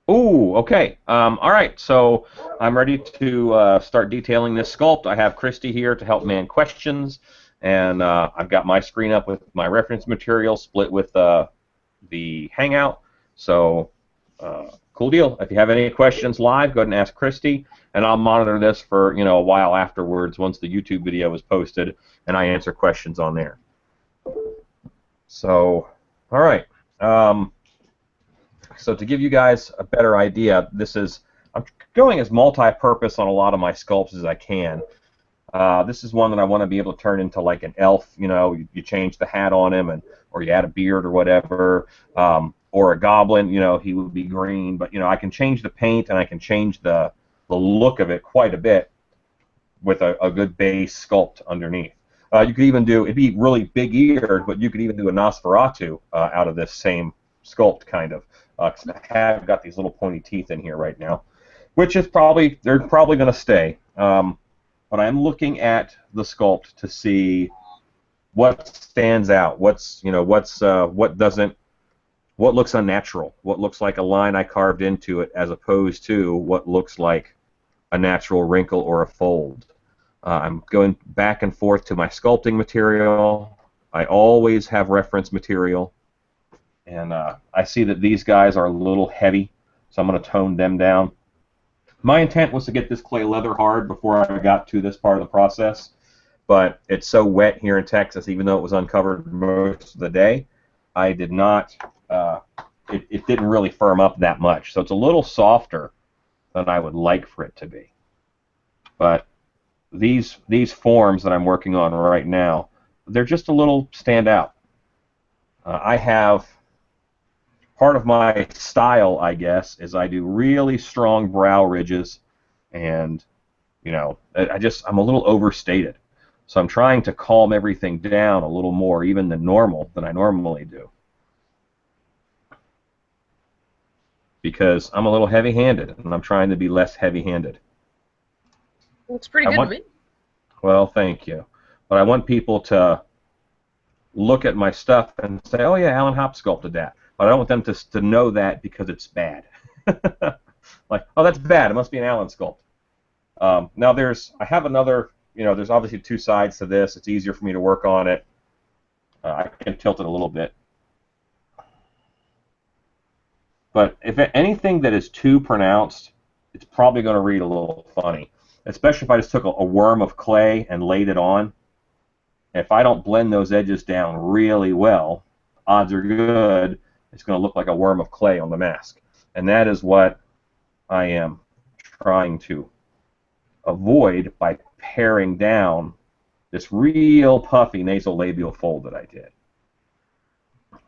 Ooh, okay. All right, so I'm ready to start detailing this sculpt. I have Christy here to help man questions, and I've got my screen up with my reference material split with the Hangout. So, cool deal. If you have any questions live, go ahead and ask Christy, and I'll monitor this for a while afterwards once the YouTube video is posted, and I answer questions on there. So, all right. So to give you guys a better idea, I'm going as multi-purpose on a lot of my sculpts as I can. This is one that I want to be able to turn into like an elf. You change the hat on him, or you add a beard or whatever, or a goblin. He would be green, but I can change the paint and I can change the look of it quite a bit with a good base sculpt underneath. You could even it'd be really big-eared, but you could even do a Nosferatu out of this same sculpt, kind of. 'Cause I have got these little pointy teeth in here right now, which is they're probably going to stay. But I'm looking at the sculpt to see what stands out, what looks unnatural, what looks like a line I carved into it, as opposed to what looks like a natural wrinkle or a fold. I'm going back and forth to my sculpting material. I always have reference material. And I see that these guys are a little heavy, so I'm going to tone them down. My intent was to get this clay leather hard before I got to this part of the process, but it's so wet here in Texas, even though it was uncovered most of the day, I did not, it didn't really firm up that much. So it's a little softer than I would like for it to be. But these forms that I'm working on right now, they're just a little stand out. I have... Part of my style, I guess, is I do really strong brow ridges, and I'm a little overstated. So I'm trying to calm everything down a little more, even than I normally do, because I'm a little heavy-handed, and I'm trying to be less heavy-handed. Looks pretty good to me. Well, thank you. But I want people to look at my stuff and say, "Oh yeah, Alan Hopp sculpted that." But I don't want them to know that because it's bad. Like, oh, that's bad. It must be an Allen sculpt. Now I have another, there's obviously two sides to this. It's easier for me to work on it. I can tilt it a little bit. But if anything that is too pronounced, it's probably going to read a little funny, especially if I just took a worm of clay and laid it on. If I don't blend those edges down really well, odds are good it's going to look like a worm of clay on the mask. And that is what I am trying to avoid by paring down this real puffy nasolabial fold that I did.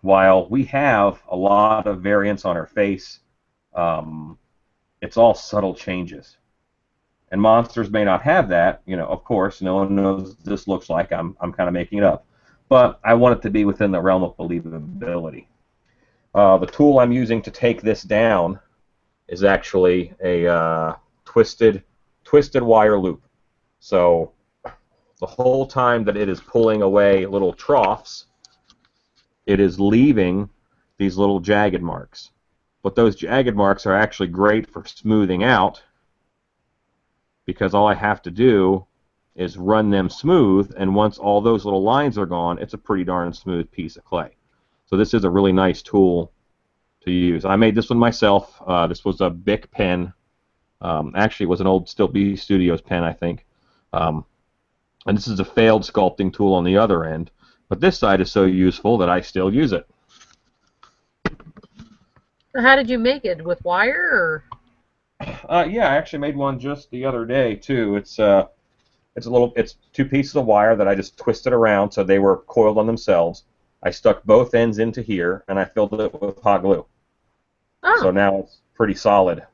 While we have a lot of variance on her face, it's all subtle changes. And monsters may not have that, of course, no one knows what this looks like. I'm kind of making it up. But I want it to be within the realm of believability. The tool I'm using to take this down is actually a twisted wire loop. So the whole time that it is pulling away little troughs, it is leaving these little jagged marks. But those jagged marks are actually great for smoothing out, because all I have to do is run them smooth, and once all those little lines are gone, it's a pretty darn smooth piece of clay. So this is a really nice tool to use. I made this one myself. This was a Bic pen. Actually, it was an old Still B Studios pen, I think. And this is a failed sculpting tool on the other end. But this side is so useful that I still use it. How did you make it? With wire, or? Yeah, I actually made one just the other day too. It's two pieces of wire that I just twisted around so they were coiled on themselves. I stuck both ends into here, and I filled it with hot glue. Oh. So now it's pretty solid.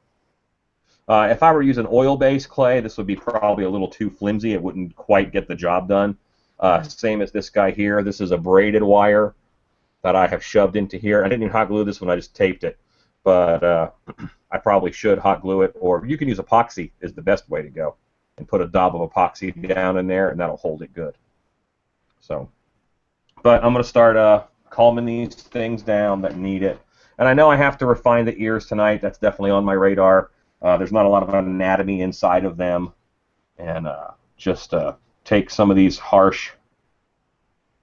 If I were using oil-based clay, this would be probably a little too flimsy. It wouldn't quite get the job done. Same as this guy here. This is a braided wire that I have shoved into here. I didn't even hot glue this one. I just taped it. But I probably should hot glue it, or you can use epoxy is the best way to go, and put a dab of epoxy down in there, and that'll hold it good. So. But I'm going to start calming these things down that need it. And I know I have to refine the ears tonight. That's definitely on my radar. There's not a lot of anatomy inside of them. And just take some of these harsh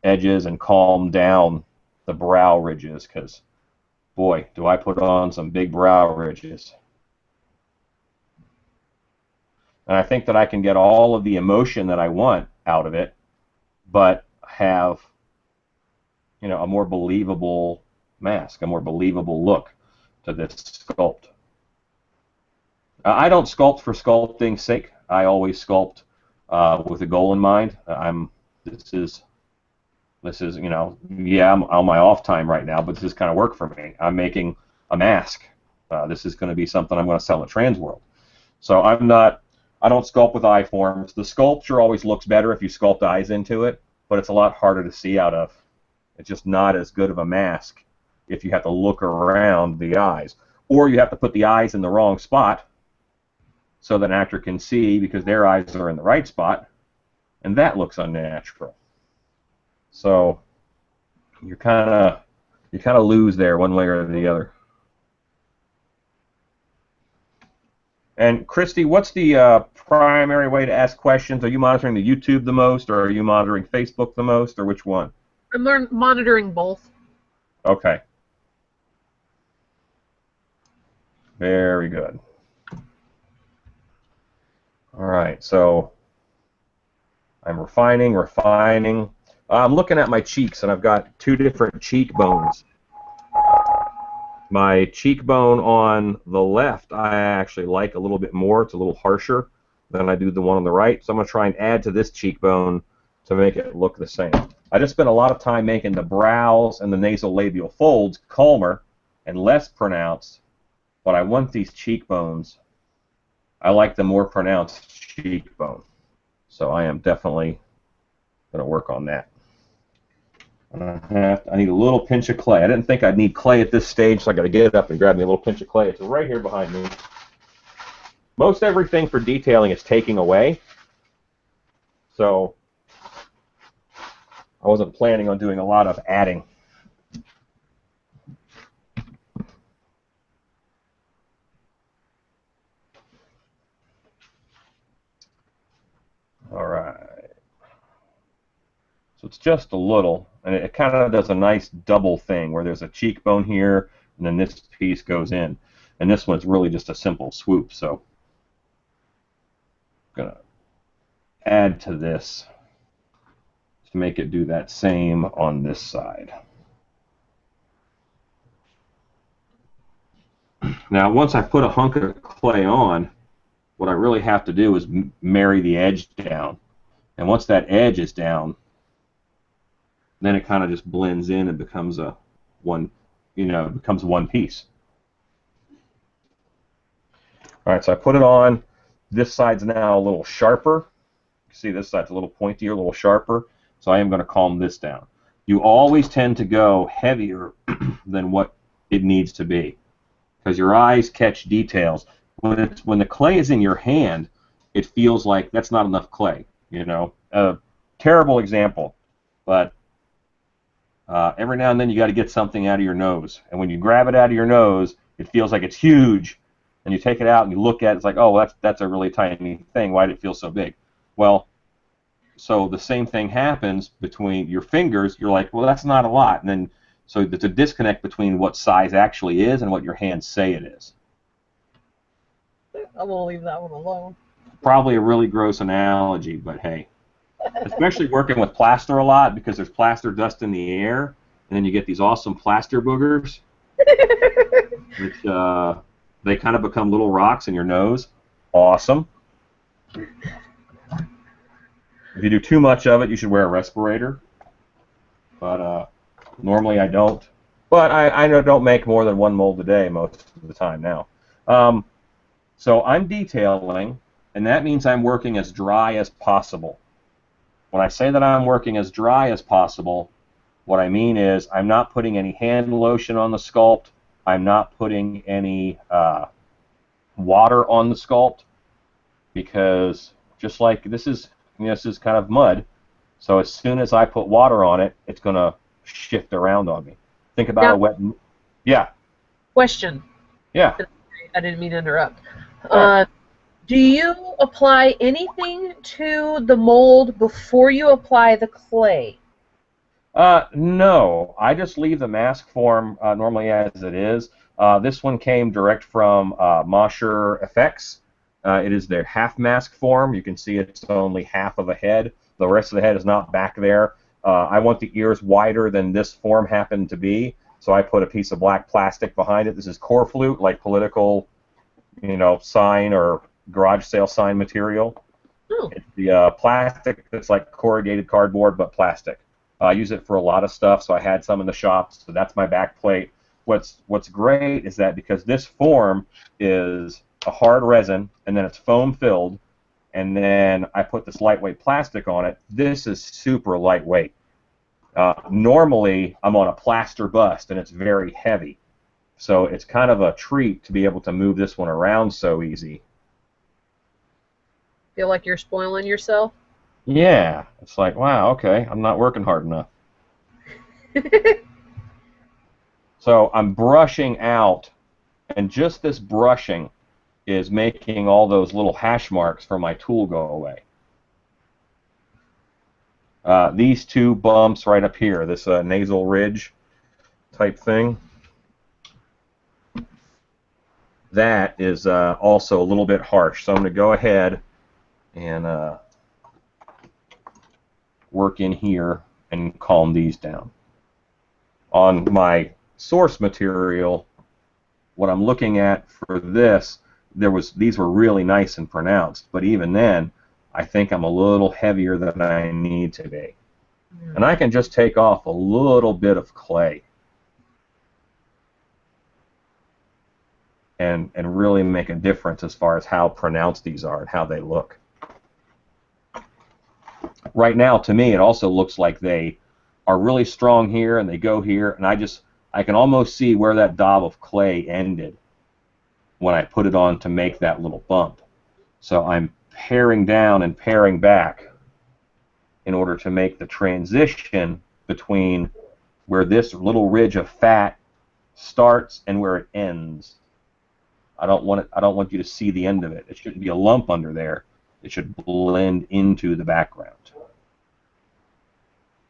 edges and calm down the brow ridges, because, boy, do I put on some big brow ridges. And I think that I can get all of the emotion that I want out of it, but have, a more believable mask, a more believable look to this sculpt. I don't sculpt for sculpting's sake. I always sculpt with a goal in mind. This is, yeah, I'm on my off time right now, but this is kind of work for me. I'm making a mask. This is going to be something I'm going to sell at Transworld. So I don't sculpt with eye forms. The sculpture always looks better if you sculpt eyes into it, but it's a lot harder to see out of. It's just not as good of a mask if you have to look around the eyes. Or you have to put the eyes in the wrong spot so that an actor can see because their eyes are in the right spot, and that looks unnatural. So you kind of lose there one way or the other. And Christy, what's the primary way to ask questions? Are you monitoring the YouTube the most, or are you monitoring Facebook the most, or which one? I'm monitoring both. Okay. Very good. All right, so I'm refining. I'm looking at my cheeks, and I've got two different cheekbones. My cheekbone on the left, I actually like a little bit more. It's a little harsher than I do the one on the right. So I'm going to try and add to this cheekbone to make it look the same. I just spent a lot of time making the brows and the nasolabial folds calmer and less pronounced, but I want these cheekbones. I like the more pronounced cheekbone. So I am definitely going to work on that. I need a little pinch of clay. I didn't think I'd need clay at this stage, so I got to get up and grab me a little pinch of clay. It's right here behind me. Most everything for detailing is taking away, so I wasn't planning on doing a lot of adding. All right. So it's just a little, and it kind of does a nice double thing where there's a cheekbone here, and then this piece goes in. And this one's really just a simple swoop, so I'm going to add to this to make it do that same on this side. Now, once I put a hunk of clay on, what I really have to do is marry the edge down. And once that edge is down, then it kind of just blends in and becomes one piece. All right, so I put it on. This side's now a little sharper. You see this side's a little pointier, a little sharper. So I am going to calm this down. You always tend to go heavier than what it needs to be, because your eyes catch details. When the clay is in your hand, it feels like that's not enough clay. Terrible example, but every now and then you got to get something out of your nose, and when you grab it out of your nose, it feels like it's huge, and you take it out and you look at it, it's like, oh, that's a really tiny thing. Why did it feel so big? Well, so the same thing happens between your fingers. You're like, well, that's not a lot, and then so there's a disconnect between what size actually is and what your hands say it is. I will leave that one alone. Probably a really gross analogy, but hey. Especially working with plaster a lot, because there's plaster dust in the air, and then you get these awesome plaster boogers, which they kind of become little rocks in your nose. Awesome. If you do too much of it, you should wear a respirator. But normally I don't. But I don't make more than one mold a day most of the time now. So I'm detailing, and that means I'm working as dry as possible. When I say that I'm working as dry as possible, what I mean is I'm not putting any hand lotion on the sculpt. I'm not putting any water on the sculpt, because just like this is kind of mud, so as soon as I put water on it, it's going to shift around on me. Think about a wet... Yeah. Question. Yeah. I didn't mean to interrupt. All right. Do you apply anything to the mold before you apply the clay? No, I just leave the mask form normally as it is. This one came direct from Mosher Effects. It is their half mask form. You can see it's only half of a head. The rest of the head is not back there. I want the ears wider than this form happened to be, so I put a piece of black plastic behind it. This is core flute, like political, sign or garage sale sign material. Oh, It's the plastic that's like corrugated cardboard, but plastic. I use it for a lot of stuff, so I had some in the shop, so that's my back plate. What's great is that because this form is a hard resin, and then it's foam filled, and then I put this lightweight plastic on it, this is super lightweight. Normally, I'm on a plaster bust, and it's very heavy. So it's kind of a treat to be able to move this one around so easy. feel like you're spoiling yourself? Yeah, it's like, wow, okay, I'm not working hard enough. So I'm brushing out, and just this brushing is making all those little hash marks from my tool go away. These two bumps right up here, this nasal ridge type thing, that is also a little bit harsh. So I'm going to go ahead and work in here and calm these down. On my source material, what I'm looking at for this, these were really nice and pronounced, but even then, I think I'm a little heavier than I need to be. And I can just take off a little bit of clay and really make a difference as far as how pronounced these are and how they look. Right now, to me, it also looks like they are really strong here and they go here, and I can almost see where that daub of clay ended when I put it on to make that little bump. So I'm paring down and paring back in order to make the transition between where this little ridge of fat starts and where it ends. I don't want you to see the end of it. It shouldn't be a lump under there. It should blend into the background.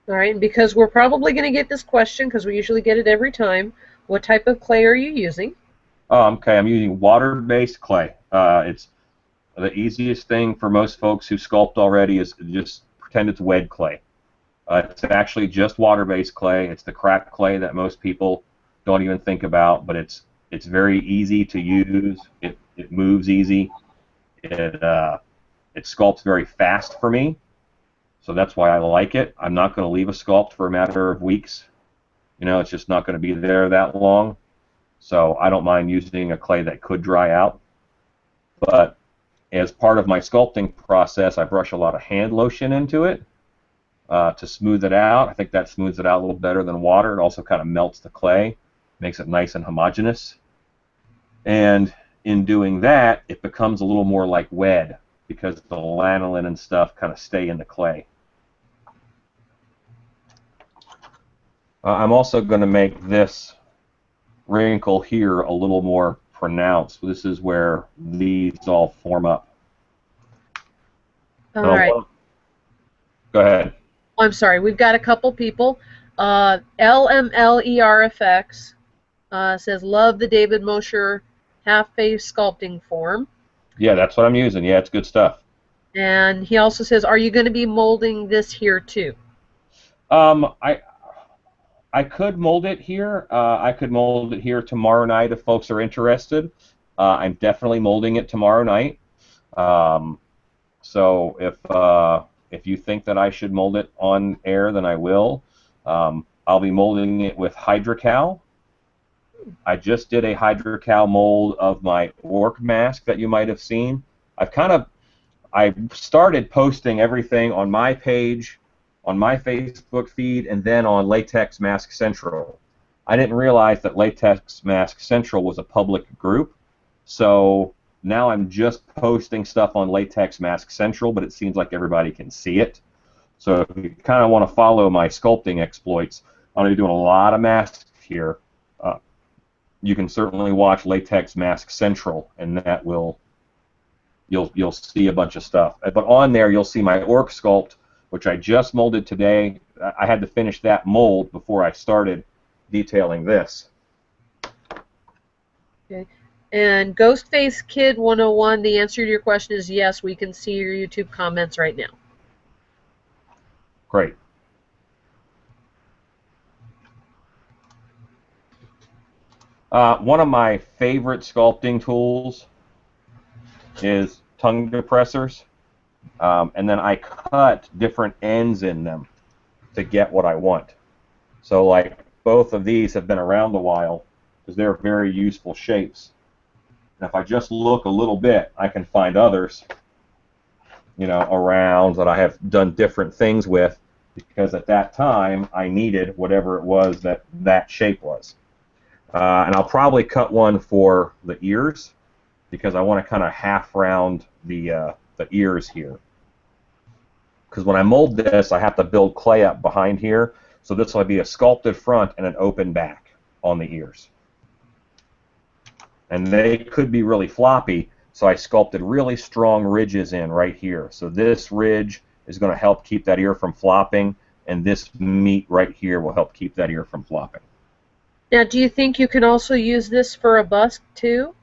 All right, and because we're probably going to get this question, because we usually get it every time, what type of clay are you using? Okay, I'm using water-based clay. It's the easiest thing for most folks who sculpt already is just pretend it's wet clay. It's actually just water-based clay. It's the cracked clay that most people don't even think about, but it's very easy to use. It moves easy. It sculpts very fast for me, so that's why I like it. I'm not going to leave a sculpt for a matter of weeks. It's just not going to be there that long. So I don't mind using a clay that could dry out. But as part of my sculpting process, I brush a lot of hand lotion into it to smooth it out. I think that smooths it out a little better than water. It also kind of melts the clay, makes it nice and homogeneous. And in doing that, it becomes a little more like wed because the lanolin and stuff kind of stay in the clay. I'm also going to make this wrinkle here a little more pronounced. This is where these all form up. All right. Go ahead. I'm sorry, we've got a couple people. LMLERFX says, love the David Mosher half-face sculpting form. Yeah, that's what I'm using. Yeah, it's good stuff. And he also says, are you going to be molding this here too? I could mold it here. I could mold it here tomorrow night if folks are interested. I'm definitely molding it tomorrow night. So if you think that I should mold it on air, then I will. I'll be molding it with Hydrocal. I just did a Hydrocal mold of my orc mask that you might have seen. I started posting everything on my page, on my Facebook feed, and then on Latex Mask Central. I didn't realize that Latex Mask Central was a public group, so now I'm just posting stuff on Latex Mask Central, but it seems like everybody can see it. So if you kind of want to follow my sculpting exploits, I'm going to be doing a lot of masks here. you can certainly watch Latex Mask Central, and that will you'll see a bunch of stuff. But on there, you'll see my orc sculpt, which I just molded today. I had to finish that mold before I started detailing this. Okay. And Ghostface Kid 101, the answer to your question is yes. We can see your YouTube comments right now. Great. One of my favorite sculpting tools is tongue depressors, and then I cut different ends in them to get what I want. So like both of these have been around a while because they're very useful shapes. And if I just look a little bit, I can find others, around that I have done different things with, because at that time I needed whatever it was that shape was. And I'll probably cut one for the ears, because I want to kind of half round the ears here. Because when I mold this, I have to build clay up behind here, so this will be a sculpted front and an open back on the ears. And they could be really floppy, so I sculpted really strong ridges in right here. So this ridge is going to help keep that ear from flopping, and this meat right here will help keep that ear from flopping. Now, do you think you can also use this for a bust too?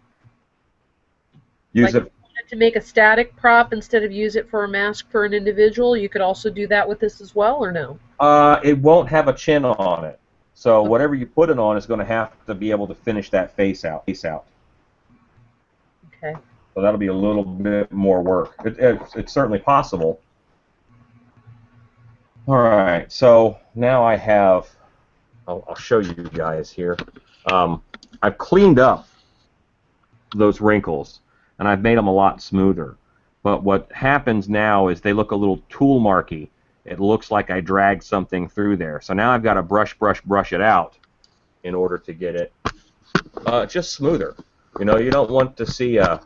Use like it to make a static prop instead of use it for a mask for an individual? You could also do that with this as well, or no? It won't have a chin on it, so whatever you put it on is going to have to be able to finish that face out. Okay. So that'll be a little bit more work. It's certainly possible. All right, so now I have, I'll show you guys here. I've cleaned up those wrinkles, and I've made them a lot smoother. But what happens now is they look a little tool marky. It looks like I dragged something through there. So now I've got to brush it out in order to get it just smoother. You don't want to see a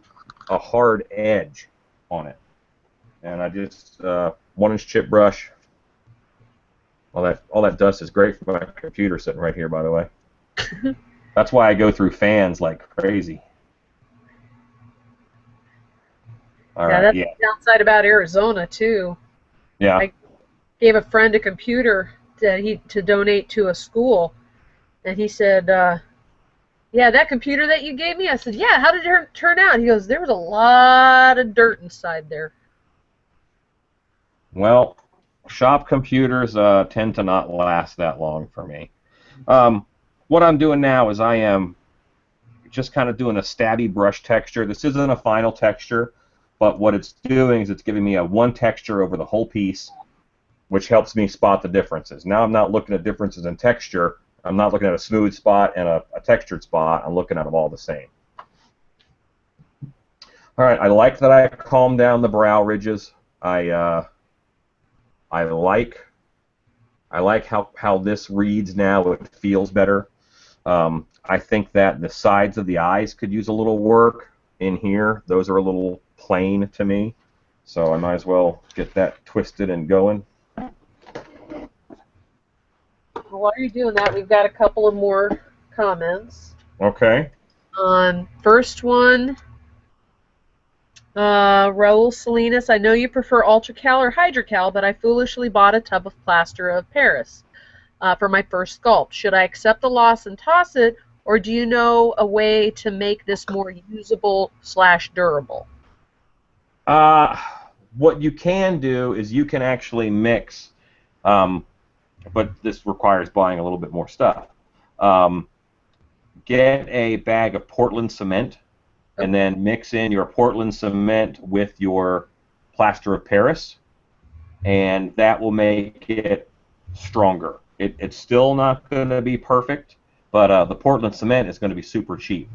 hard edge on it. And I just 1-inch chip brush. All that dust is great for my computer sitting right here, by the way. That's why I go through fans like crazy. All right, that's the downside about Arizona too. Yeah. I gave a friend a computer to donate to a school, and he said, "Yeah, that computer that you gave me." I said, "Yeah, how did it turn out?" He goes, "There was a lot of dirt inside there." Well, shop computers tend to not last that long for me. What I'm doing now is I am just kind of doing a stabby brush texture. This isn't a final texture, but what it's doing is it's giving me a one texture over the whole piece, which helps me spot the differences. Now I'm not looking at differences in texture. I'm not looking at a smooth spot and a textured spot. I'm looking at them all the same. All right, I like that I calmed down the brow ridges. I like how this reads now. It feels better. I think that the sides of the eyes could use a little work in here. Those are a little plain to me, so I might as well get that twisted and going. While you're doing that, we've got a couple of more comments. Okay. First one, Raul Salinas, I know you prefer Ultracal or Hydrocal, but I foolishly bought a tub of plaster of Paris for my first sculpt. Should I accept the loss and toss it, or do you know a way to make this more usable / durable? What you can do is you can actually mix, but this requires buying a little bit more stuff. Get a bag of Portland cement, and then mix in your Portland cement with your plaster of Paris, and that will make it stronger. It's still not going to be perfect, but the Portland cement is going to be super cheap.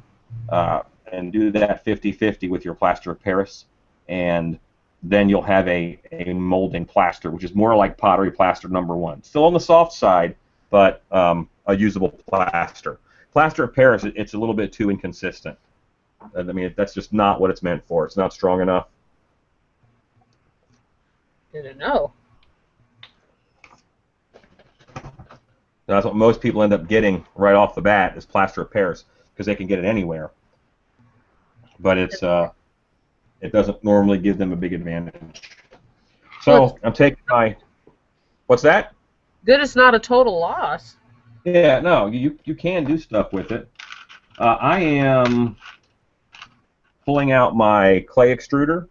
And do that 50-50 with your plaster of Paris, and then you'll have a molding plaster, which is more like pottery plaster #1. Still on the soft side, but a usable plaster. Plaster of Paris, it's a little bit too inconsistent. I mean, that's just not what it's meant for. It's not strong enough. Didn't know. That's what most people end up getting right off the bat is plaster of Paris. because they can get it anywhere. But it doesn't normally give them a big advantage. Well, it's So I'm taking my, what's that? good it's not a total loss. Yeah, no, you can do stuff with it. I am pulling out my clay extruder,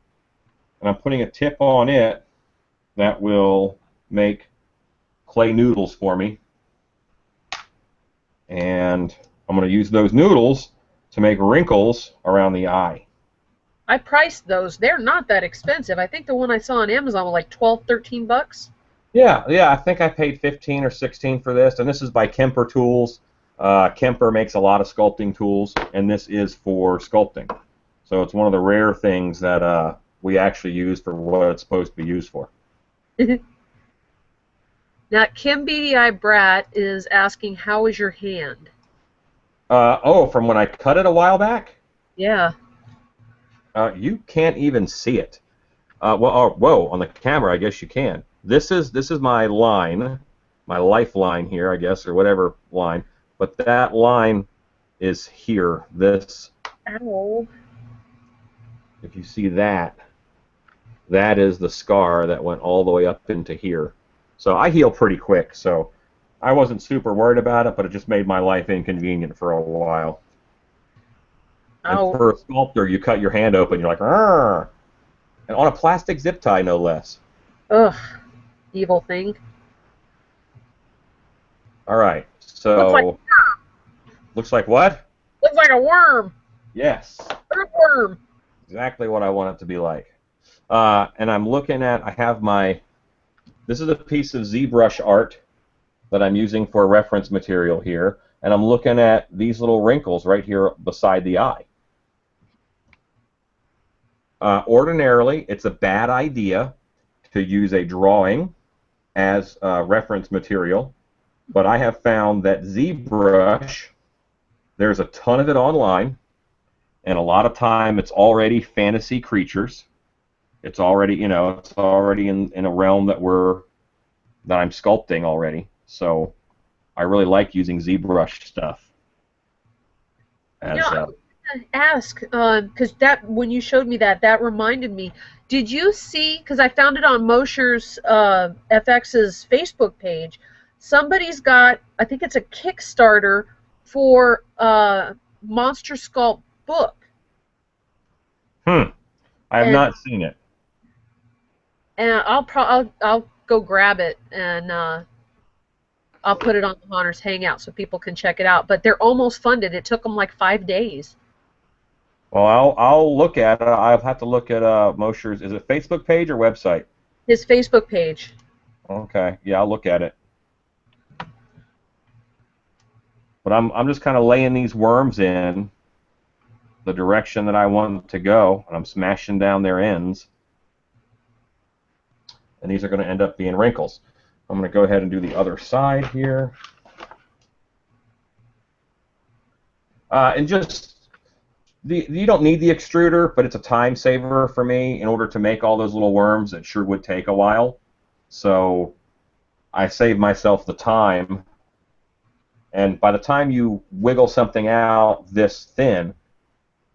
and I'm putting a tip on it that will make clay noodles for me. And I'm going to use those noodles to make wrinkles around the eye. I priced those. They're not that expensive. I think the one I saw on Amazon was like 12, 13 bucks. Yeah, I think I paid 15 or 16 for this, and this is by Kemper Tools. Kemper makes a lot of sculpting tools, and this is for sculpting. So it's one of the rare things that we actually use for what it's supposed to be used for. Now, Kim Beady Eye Brat is asking, how is your hand? Oh, from when I cut it a while back? Yeah. You can't even see it. Whoa, on the camera, I guess you can. This is my line, my lifeline here, I guess, or whatever line. But that line is here. This. Ow. If you see that, that is the scar that went all the way up into here. So I heal pretty quick, so I wasn't super worried about it, but it just made my life inconvenient for a while. And Oh. for a sculptor, you cut your hand open, you're like, argh! And on a plastic zip tie, no less. Ugh. Evil thing. All right, Looks like so looks like what? looks like a worm. Yes, Earthworm. exactly what I want it to be like. And I'm looking at, I have my, this is a piece of ZBrush art that I'm using for reference material here, and I'm looking at these little wrinkles right here beside the eye. Ordinarily, it's a bad idea to use a drawing as reference material, but I have found that ZBrush, there's a ton of it online, and a lot of time it's already fantasy creatures. It's already, it's already in a realm that I'm sculpting already. So I really like using ZBrush stuff. As, I was gonna ask, because that when you showed me that reminded me. Did you see? Because I found it on Mosher's FX's Facebook page. Somebody's got, I think it's a Kickstarter for Monster Sculpt book. I have And not seen it. I'll go grab it and I'll put it on the Haunters Hangout so people can check it out. But they're almost funded. It took them like 5 days. Well, I'll look at it. I'll have to look at Mosher's. Is it Facebook page or website? His Facebook page. Okay, yeah, I'll look at it. But I'm just kind of laying these worms in the direction that I want them to go, and I'm smashing down their ends. And these are going to end up being wrinkles. I'm going to go ahead and do the other side here. And just, you don't need the extruder, but it's a time saver for me in order to make all those little worms. It sure would take a while. So I save myself the time. And by the time you wiggle something out this thin,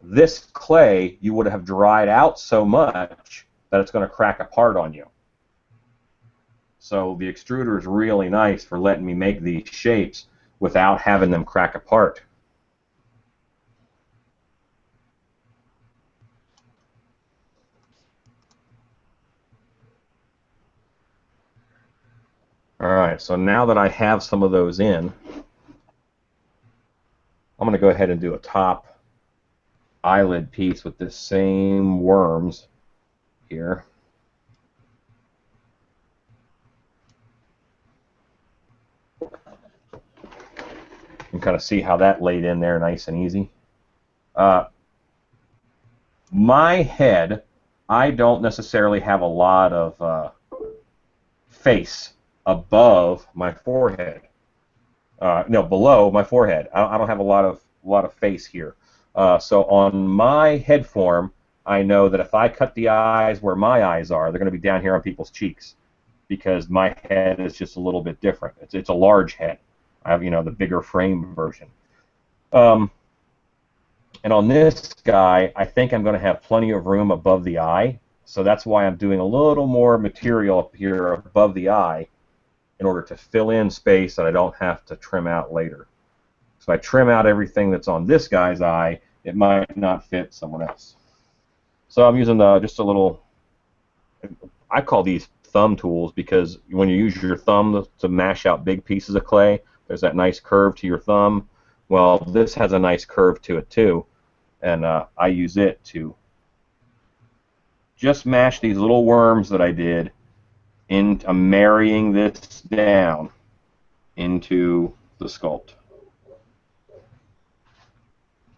this clay you would have dried out so much that it's going to crack apart on you. So the extruder is really nice for letting me make these shapes without having them crack apart. Alright, so now that I have some of those in, I'm going to go ahead and do a top eyelid piece with this same worms here. You can kind of see how that laid in there nice and easy. My head, I don't necessarily have a lot of face above my forehead. No, below my forehead. I don't have a lot of face here. So on my head form, I know that if I cut the eyes where my eyes are, they're going to be down here on people's cheeks, because my head is just a little bit different. It's a large head. I have the bigger frame version. And on this guy, I think I'm going to have plenty of room above the eye. So that's why I'm doing a little more material up here above the eye in order to fill in space that I don't have to trim out later. So if I trim out everything that's on this guy's eye, it might not fit someone else. So I'm using just a little, I call these thumb tools because when you use your thumb to mash out big pieces of clay, there's that nice curve to your thumb. Well, this has a nice curve to it too, and I use it to just mash these little worms that I did into marrying this down into the sculpt.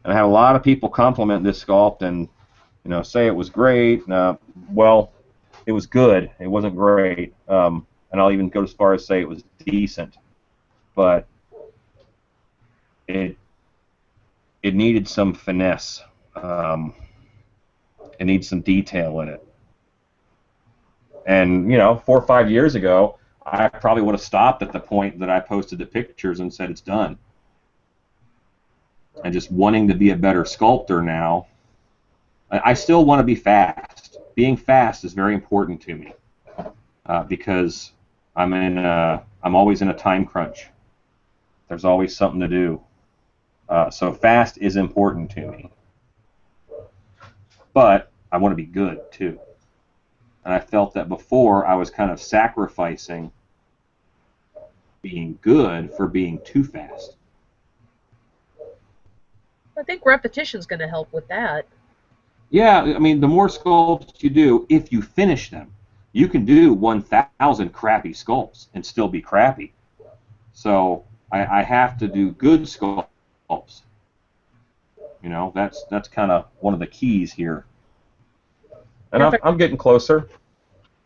And I had a lot of people compliment this sculpt and say it was great. Well, it was good. It wasn't great, and I'll even go as far as say it was decent. But it needed some finesse. It needs some detail in it. And 4 or 5 years ago, I probably would have stopped at the point that I posted the pictures and said it's done. And just wanting to be a better sculptor now, I still want to be fast. Being fast is very important to me because I'm always in a time crunch. There's always something to do. So fast is important to me. But I want to be good too. And I felt that before I was kind of sacrificing being good for being too fast. I think repetition's going to help with that. Yeah, I mean, the more sculpts you do, if you finish them, you can do 1,000 crappy sculpts and still be crappy. So I have to do good sculpts. That's kind of one of the keys here. And I'm getting closer.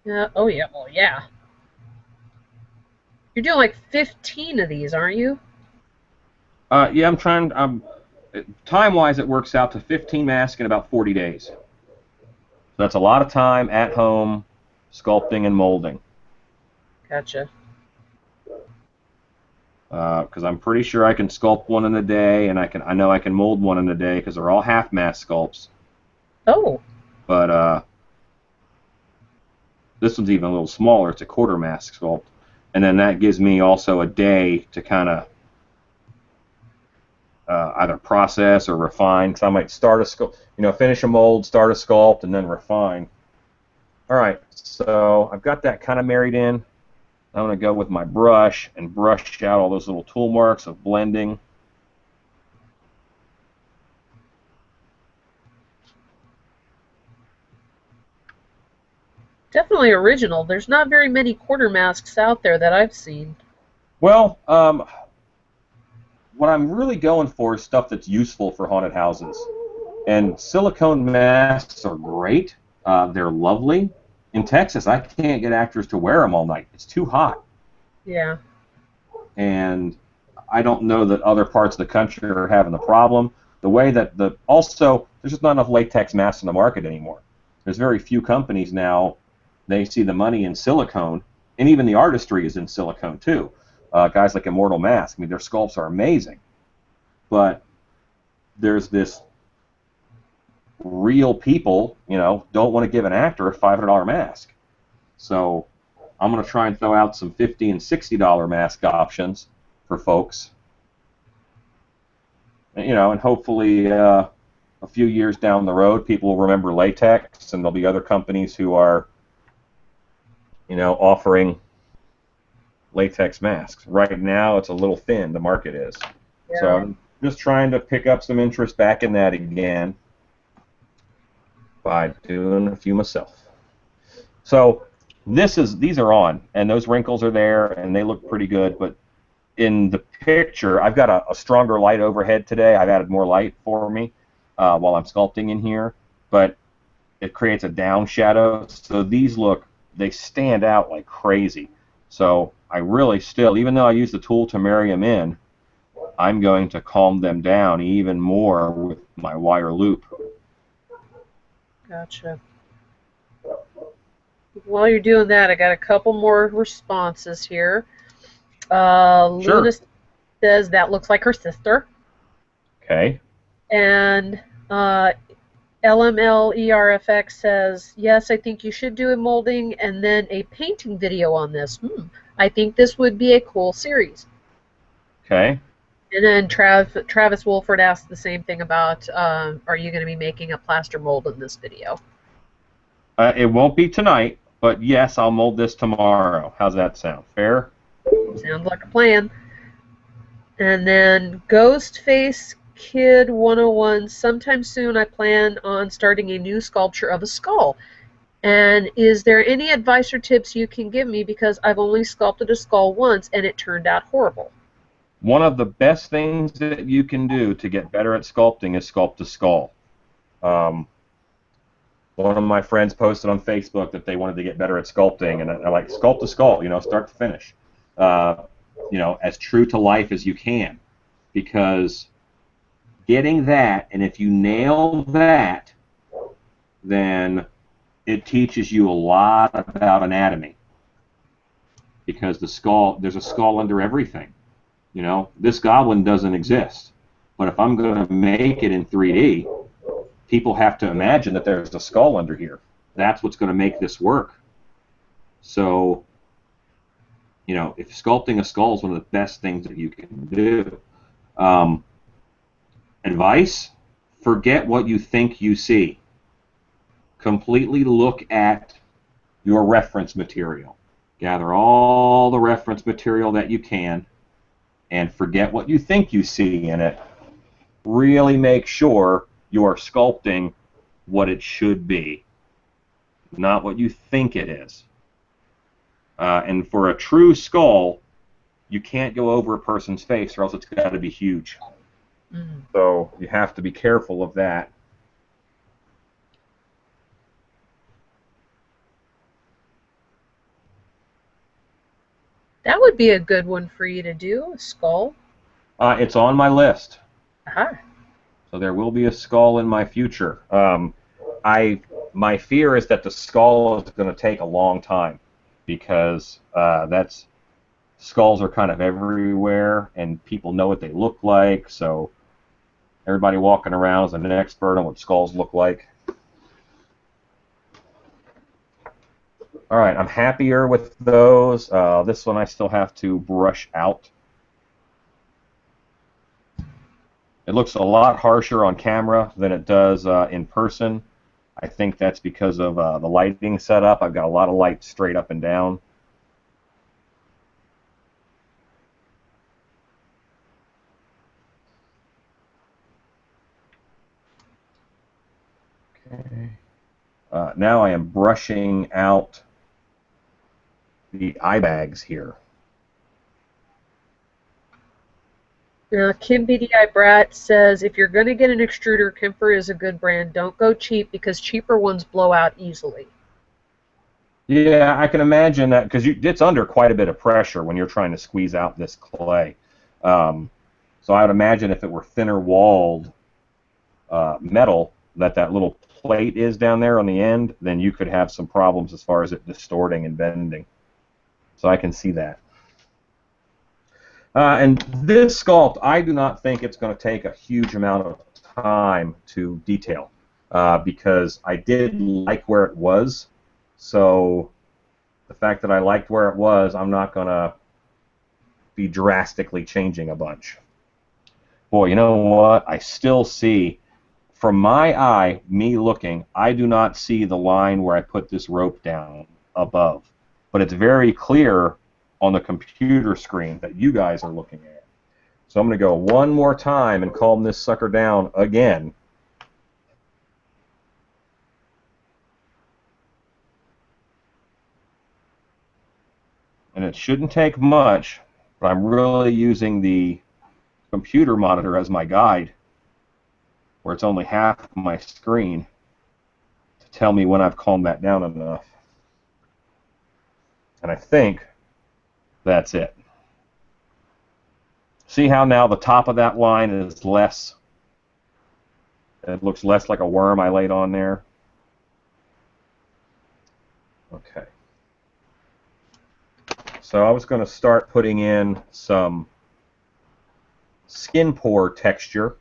Yeah. Oh yeah. Well, yeah. You're doing like 15 of these, aren't you? Yeah, I'm trying. Time-wise, it works out to 15 masks in about 40 days. So that's a lot of time at home, sculpting and molding. Gotcha. Because I'm pretty sure I can sculpt one in a day, and I know I can mold one in a day because they're all half-mask sculpts. Oh. But this one's even a little smaller. It's a quarter mask sculpt, and then that gives me also a day to kind of either process or refine. Because I might start a sculpt, finish a mold, start a sculpt, and then refine. All right, so I've got that kind of married in. I'm going to go with my brush and brush out all those little tool marks of blending. Definitely original. There's not very many quarter masks out there that I've seen. Well, what I'm really going for is stuff that's useful for haunted houses. And silicone masks are great. They're lovely. In Texas, I can't get actors to wear them all night. It's too hot. Yeah. And I don't know that other parts of the country are having the problem. The way that also, there's just not enough latex masks in the market anymore. There's very few companies now. They see the money in silicone, and even the artistry is in silicone too. Guys like Immortal Mask, I mean, their sculpts are amazing. But there's this real people, don't want to give an actor a $500 mask. So I'm going to try and throw out some $50 and $60 mask options for folks. And hopefully a few years down the road, people will remember latex, and there'll be other companies who are, offering latex masks. Right now, it's a little thin, the market is. Yeah. So I'm just trying to pick up some interest back in that again by doing a few myself. So these are on, and those wrinkles are there, and they look pretty good, but in the picture, I've got a stronger light overhead today. I've added more light for me while I'm sculpting in here, but it creates a down shadow, so they stand out like crazy. So I really still, even though I use the tool to marry them in, I'm going to calm them down even more with my wire loop. Gotcha. While you're doing that, I got a couple more responses here. Sure. Luna says that looks like her sister. Okay. And LMLERFX says, yes, I think you should do a molding and then a painting video on this. I think this would be a cool series. Okay. And then Travis Wolford asked the same thing about, are you going to be making a plaster mold in this video? It won't be tonight, but yes, I'll mold this tomorrow. How's that sound? Fair? Sounds like a plan. And then Ghostface Kid 101, sometime soon I plan on starting a new sculpture of a skull. And is there any advice or tips you can give me, because I've only sculpted a skull once and it turned out horrible? One of the best things that you can do to get better at sculpting is sculpt a skull. Um, One of my friends posted on Facebook that they wanted to get better at sculpting, and I like, sculpt a skull, start to finish, as true to life as you can, because getting that, and if you nail that, then it teaches you a lot about anatomy, because there's a skull under everything. This goblin doesn't exist, but if I'm going to make it in 3D, people have to imagine that there's a skull under here. That's what's going to make this work. So, if sculpting a skull is one of the best things that you can do. Advice: forget what you think you see. Completely look at your reference material. Gather all the reference material that you can, and forget what you think you see in it. Really make sure you are sculpting what it should be, not what you think it is. And for a true skull, you can't go over a person's face, or else it's got to be huge. So you have to be careful of that. That would be a good one for you to do, a skull. It's on my list. Aha. So there will be a skull in my future. My fear is that the skull is going to take a long time, because skulls are kind of everywhere, and people know what they look like, so everybody walking around is an expert on what skulls look like. All right, I'm happier with those. This one I still have to brush out. It looks a lot harsher on camera than it does in person. I think that's because of the lighting setup. I've got a lot of light straight up and down. Okay. Now I am brushing out the eye bags here. Kim BDI Brat says, if you're going to get an extruder, Kemper is a good brand. Don't go cheap, because cheaper ones blow out easily. Yeah, I can imagine that, because it's under quite a bit of pressure when you're trying to squeeze out this clay. So I would imagine if it were thinner walled metal, that little plate is down there on the end, then you could have some problems as far as it distorting and bending. So I can see that. And this sculpt, I do not think it's going to take a huge amount of time to detail, because I did like where it was. So the fact that I liked where it was, I'm not going to be drastically changing a bunch. Boy, you know what? I still see, from my eye, me looking, I do not see the line where I put this rope down above. But it's very clear on the computer screen that you guys are looking at. So I'm going to go one more time and calm this sucker down again. And it shouldn't take much, but I'm really using the computer monitor as my guide, where it's only half my screen, to tell me when I've calmed that down enough. And I think that's it. See how now the top of that line is less, it looks less like a worm I laid on there? Okay. So I was going to start putting in some skin pore texture.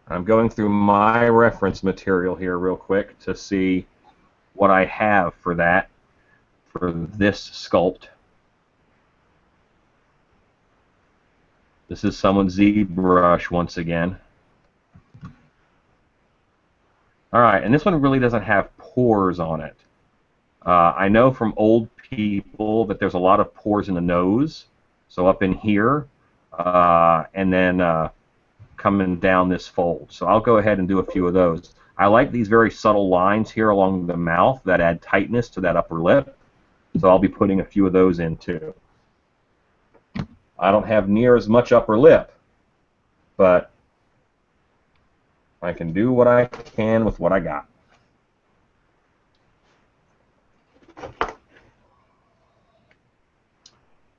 I'm going through my reference material here real quick to see what I have for that, for this sculpt. This is someone's ZBrush once again. All right, and this one really doesn't have pores on it. I know from old people that there's a lot of pores in the nose, so up in here, and then coming down this fold. So I'll go ahead and do a few of those. I like these very subtle lines here along the mouth that add tightness to that upper lip, so I'll be putting a few of those in too. I don't have near as much upper lip, but I can do what I can with what I got.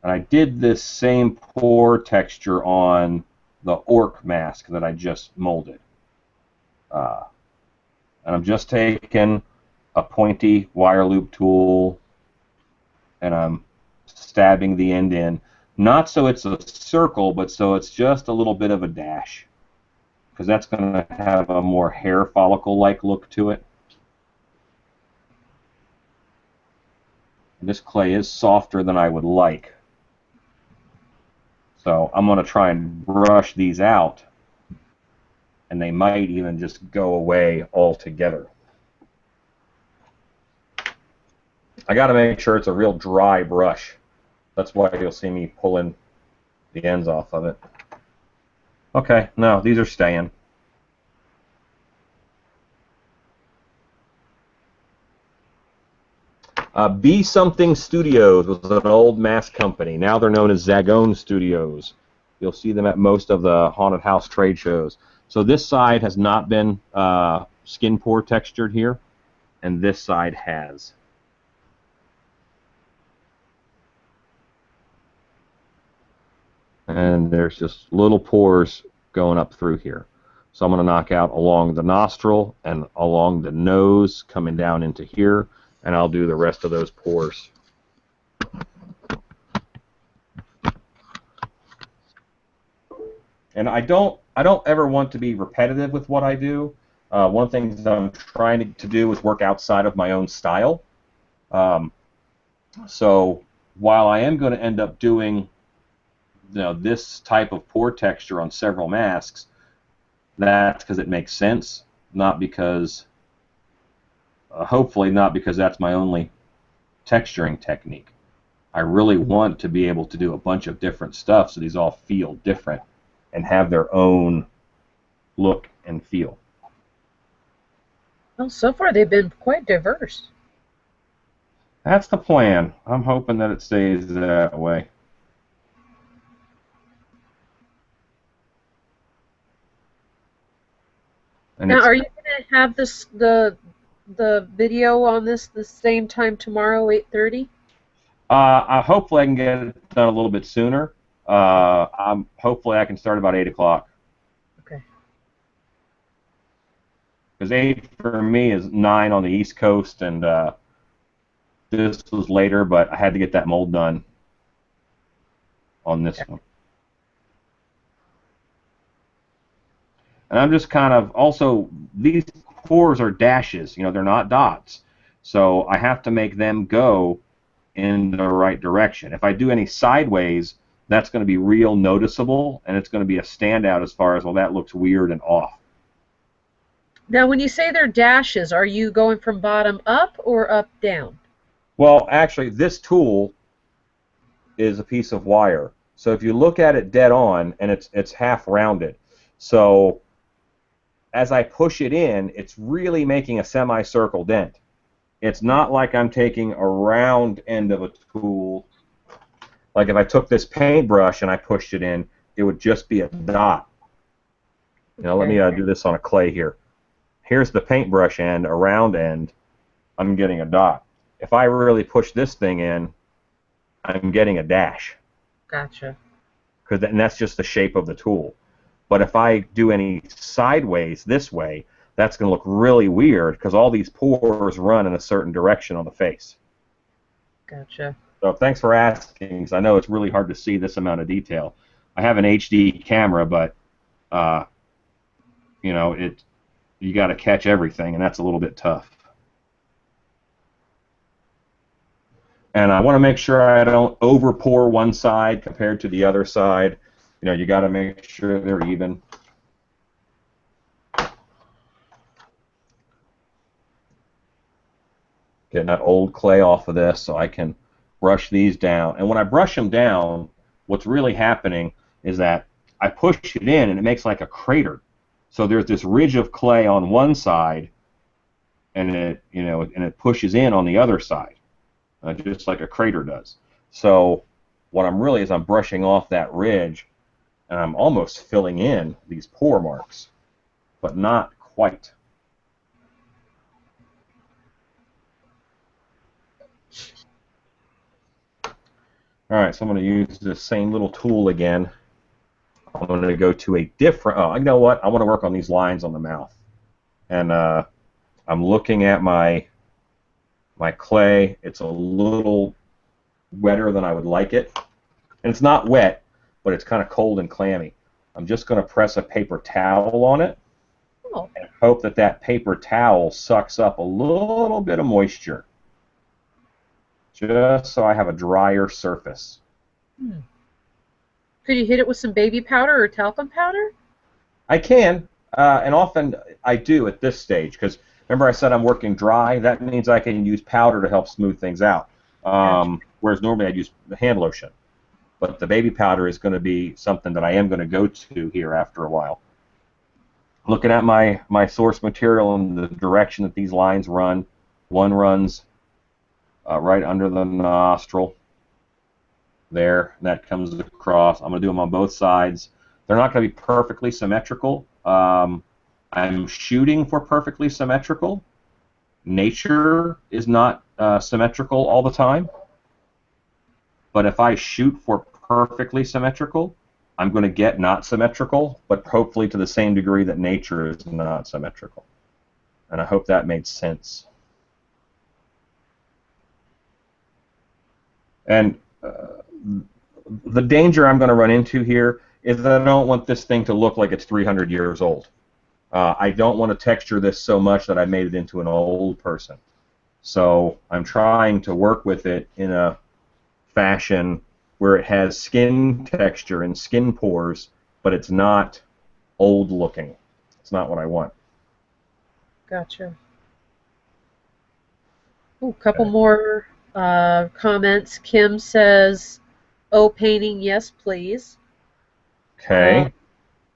And I did this same pore texture on the orc mask that I just molded. And I'm just taking a pointy wire loop tool and I'm stabbing the end in. Not so it's a circle, but so it's just a little bit of a dash, because that's going to have a more hair follicle-like look to it. And this clay is softer than I would like. So I'm going to try and brush these out, and they might even just go away altogether. I got to make sure it's a real dry brush. That's why you'll see me pulling the ends off of it. Okay, no, these are staying. Be Something Studios was an old mask company. Now they're known as Zagone Studios. You'll see them at most of the haunted house trade shows. So this side has not been skin pore textured here, and this side has. And there's just little pores going up through here. So I'm going to knock out along the nostril and along the nose, coming down into here, and I'll do the rest of those pores. And I don't ever want to be repetitive with what I do. One thing that I'm trying to do is work outside of my own style. So while I am going to end up doing this type of pore texture on several masks, that's because it makes sense, not because, hopefully not because that's my only texturing technique. I really want to be able to do a bunch of different stuff so these all feel different and have their own look and feel. Well, so far they've been quite diverse. That's the plan. I'm hoping that it stays that way. And now, are you going to have this the video on this the same time tomorrow, 8:30? Hopefully I can get it done a little bit sooner. Hopefully I can start about 8 o'clock. Okay. Because 8 for me is 9 on the East Coast, and this was later, but I had to get that mold done on this one. And I'm just kind of, also, these pores are dashes, they're not dots. So I have to make them go in the right direction. If I do any sideways, that's going to be real noticeable, and it's going to be a standout as far as, well, that looks weird and off. Now, when you say they're dashes, are you going from bottom up or up down? Well, actually, this tool is a piece of wire. So if you look at it dead on, and it's half rounded. So as I push it in, it's really making a semicircle dent. It's not like I'm taking a round end of a tool. Like if I took this paintbrush and I pushed it in, it would just be a dot. Let me do this on a clay here. Here's the paintbrush end, a round end. I'm getting a dot. If I really push this thing in, I'm getting a dash. Gotcha. And that's just the shape of the tool. But if I do any sideways this way, that's going to look really weird because all these pores run in a certain direction on the face. Gotcha. So thanks for asking, because I know it's really hard to see this amount of detail. I have an HD camera, but you know, you got to catch everything, and that's a little bit tough. And I want to make sure I don't over pour one side compared to the other side. You know, you got to make sure they're even. Getting that old clay off of this so I can brush these down. And when I brush them down, what's really happening is that I push it in and it makes like a crater. So there's this ridge of clay on one side, and it pushes in on the other side, just like a crater does. So what I'm really is I'm brushing off that ridge, and I'm almost filling in these pour marks, but not quite. All right, so I'm going to use this same little tool again. I'm going to go to a different, oh, you know what? I want to work on these lines on the mouth. And I'm looking at my clay. It's a little wetter than I would like it. And it's not wet, but it's kind of cold and clammy. I'm just going to press a paper towel on it and hope that that paper towel sucks up a little bit of moisture, just so I have a drier surface. Could you hit it with some baby powder or talcum powder? I can, and often I do at this stage, because remember I said I'm working dry? That means I can use powder to help smooth things out, whereas normally I'd use hand lotion. But the baby powder is going to be something that I am going to go to here after a while. Looking at my source material and the direction that these lines run, one runs right under the nostril there, and that comes across. I'm going to do them on both sides. They're not going to be perfectly symmetrical. I'm shooting for perfectly symmetrical. Nature is not symmetrical all the time. But if I shoot for perfectly symmetrical, I'm going to get not symmetrical, but hopefully to the same degree that nature is not symmetrical. And I hope that made sense. And the danger I'm going to run into here is that I don't want this thing to look like it's 300 years old. I don't want to texture this so much that I made it into an old person. So I'm trying to work with it in a fashion where it has skin texture and skin pores, but it's not old looking. It's not what I want. Gotcha. Ooh, couple more comments. Kim says, "Oh, painting, yes, please." Okay.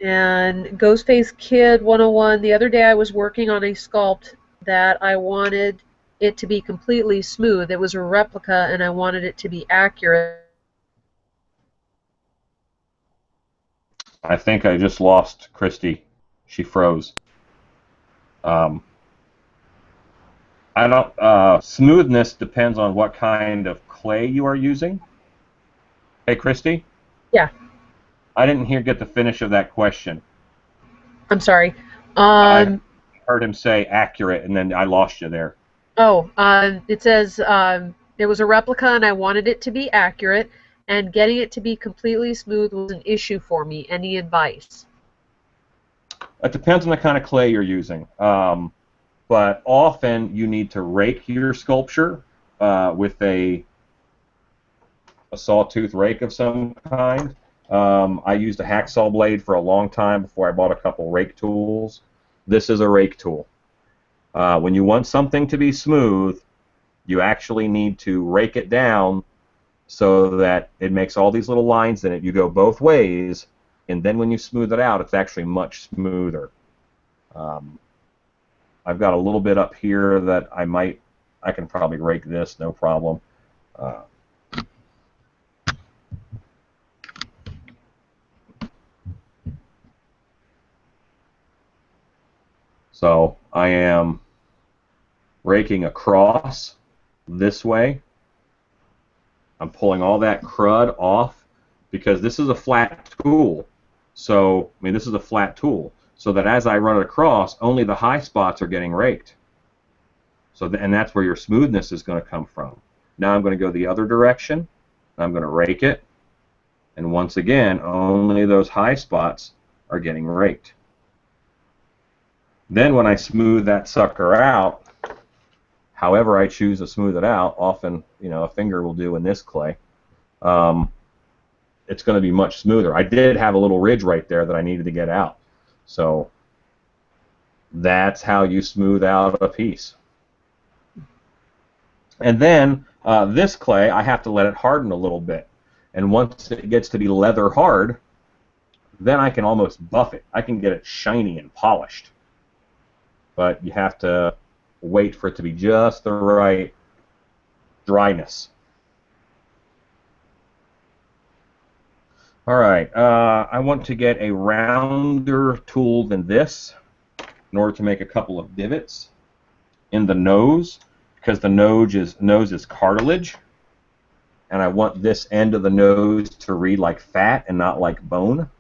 And Ghostface Kid 101, the other day I was working on a sculpt that I wanted it to be completely smooth. It was a replica, and I wanted it to be accurate. I think I just lost Christy. She froze. I don't. Smoothness depends on what kind of clay you are using. Hey, Christy. Yeah. I didn't get the finish of that question. I'm sorry. I heard him say accurate, and then I lost you there. Oh, it says it was a replica, and I wanted it to be accurate, and getting it to be completely smooth was an issue for me. Any advice? It depends on the kind of clay you're using. But often you need to rake your sculpture with a sawtooth rake of some kind. I used a hacksaw blade for a long time before I bought a couple rake tools. This is a rake tool. When you want something to be smooth, you actually need to rake it down so that it makes all these little lines in it. You go both ways, and then when you smooth it out, it's actually much smoother. I've got a little bit up here that I can probably rake this, no problem. So I am raking across this way. I'm pulling all that crud off because this is a flat tool. So, I mean, this is a flat tool. So that as I run it across, only the high spots are getting raked. So, and that's where your smoothness is going to come from. Now I'm going to go the other direction. I'm going to rake it. And once again, only those high spots are getting raked. Then when I smooth that sucker out, however I choose to smooth it out, often, a finger will do in this clay, um, it's going to be much smoother. I did have a little ridge right there that I needed to get out. So that's how you smooth out a piece. And then this clay, I have to let it harden a little bit. And once it gets to be leather hard, then I can almost buff it. I can get it shiny and polished. But you have to wait for it to be just the right dryness. All right, I want to get a rounder tool than this in order to make a couple of divots in the nose, because the nose is cartilage, and I want this end of the nose to read like fat and not like bone.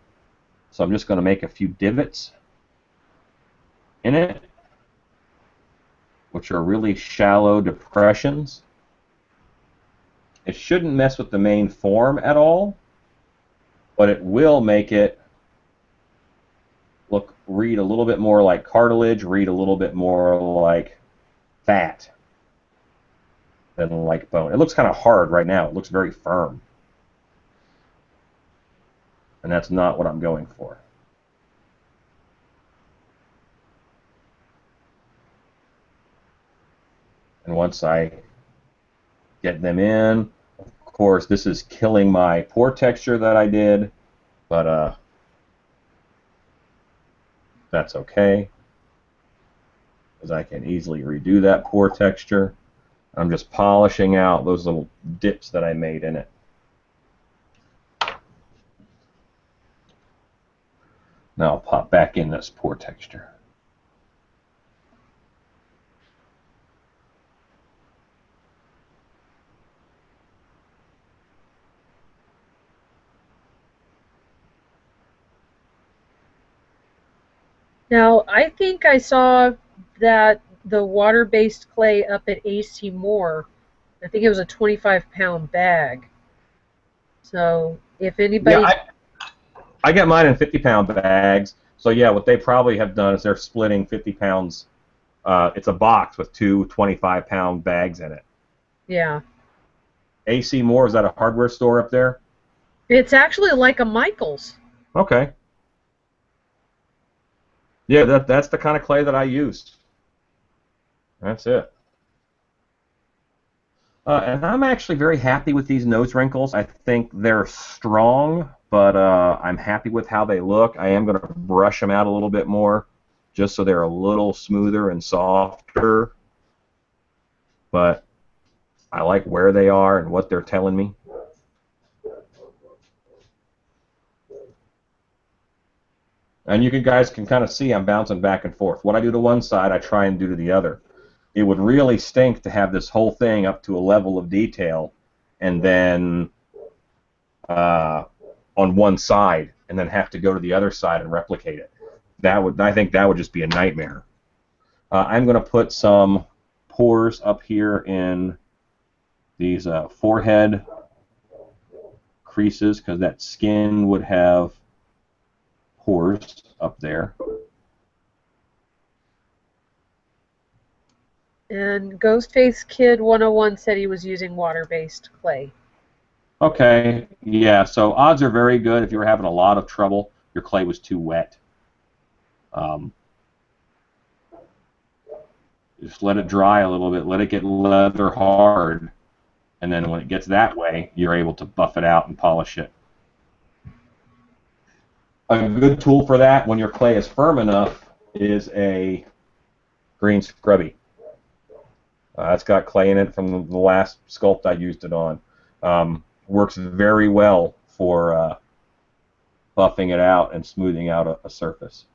So I'm just going to make a few divots in it, which are really shallow depressions. It shouldn't mess with the main form at all, but it will make it read a little bit more like cartilage, read a little bit more like fat than like bone. It looks kind of hard right now. It looks very firm. And that's not what I'm going for. And once I get them in, of course, this is killing my pore texture that I did, but that's okay, because I can easily redo that pore texture. I'm just polishing out those little dips that I made in it. Now I'll pop back in this pore texture. Now, I think I saw that the water-based clay up at AC Moore, I think it was a 25-pound bag. So if Yeah, anybody, I get mine in 50-pound bags. So yeah, what they probably have done is they're splitting 50 pounds. It's a box with two 25-pound bags in it. yeah, AC Moore, is that a hardware store up there? it's actually like a Michaels. Okay. Yeah, that's the kind of clay that I use. That's it. And I'm actually very happy with these nose wrinkles. I think they're strong, but I'm happy with how they look. I am going to brush them out a little bit more, just so they're a little smoother and softer. But I like where they are and what they're telling me. And you guys can kind of see I'm bouncing back and forth. What I do to one side, I try and do to the other. It would really stink to have this whole thing up to a level of detail and then on one side and then have to go to the other side and replicate it. I think that would just be a nightmare. I'm going to put some pores up here in these forehead creases, because that skin would have pores up there. And Ghostface Kid 101 said he was using water-based clay. Okay, yeah, so odds are very good if you were having a lot of trouble, your clay was too wet. Just let it dry a little bit, let it get leather hard, and then when it gets that way, you're able to buff it out and polish it. A good tool for that when your clay is firm enough is a green scrubby. It's got clay in it from the last Sculpt I used it on. Works very well for buffing it out and smoothing out a surface.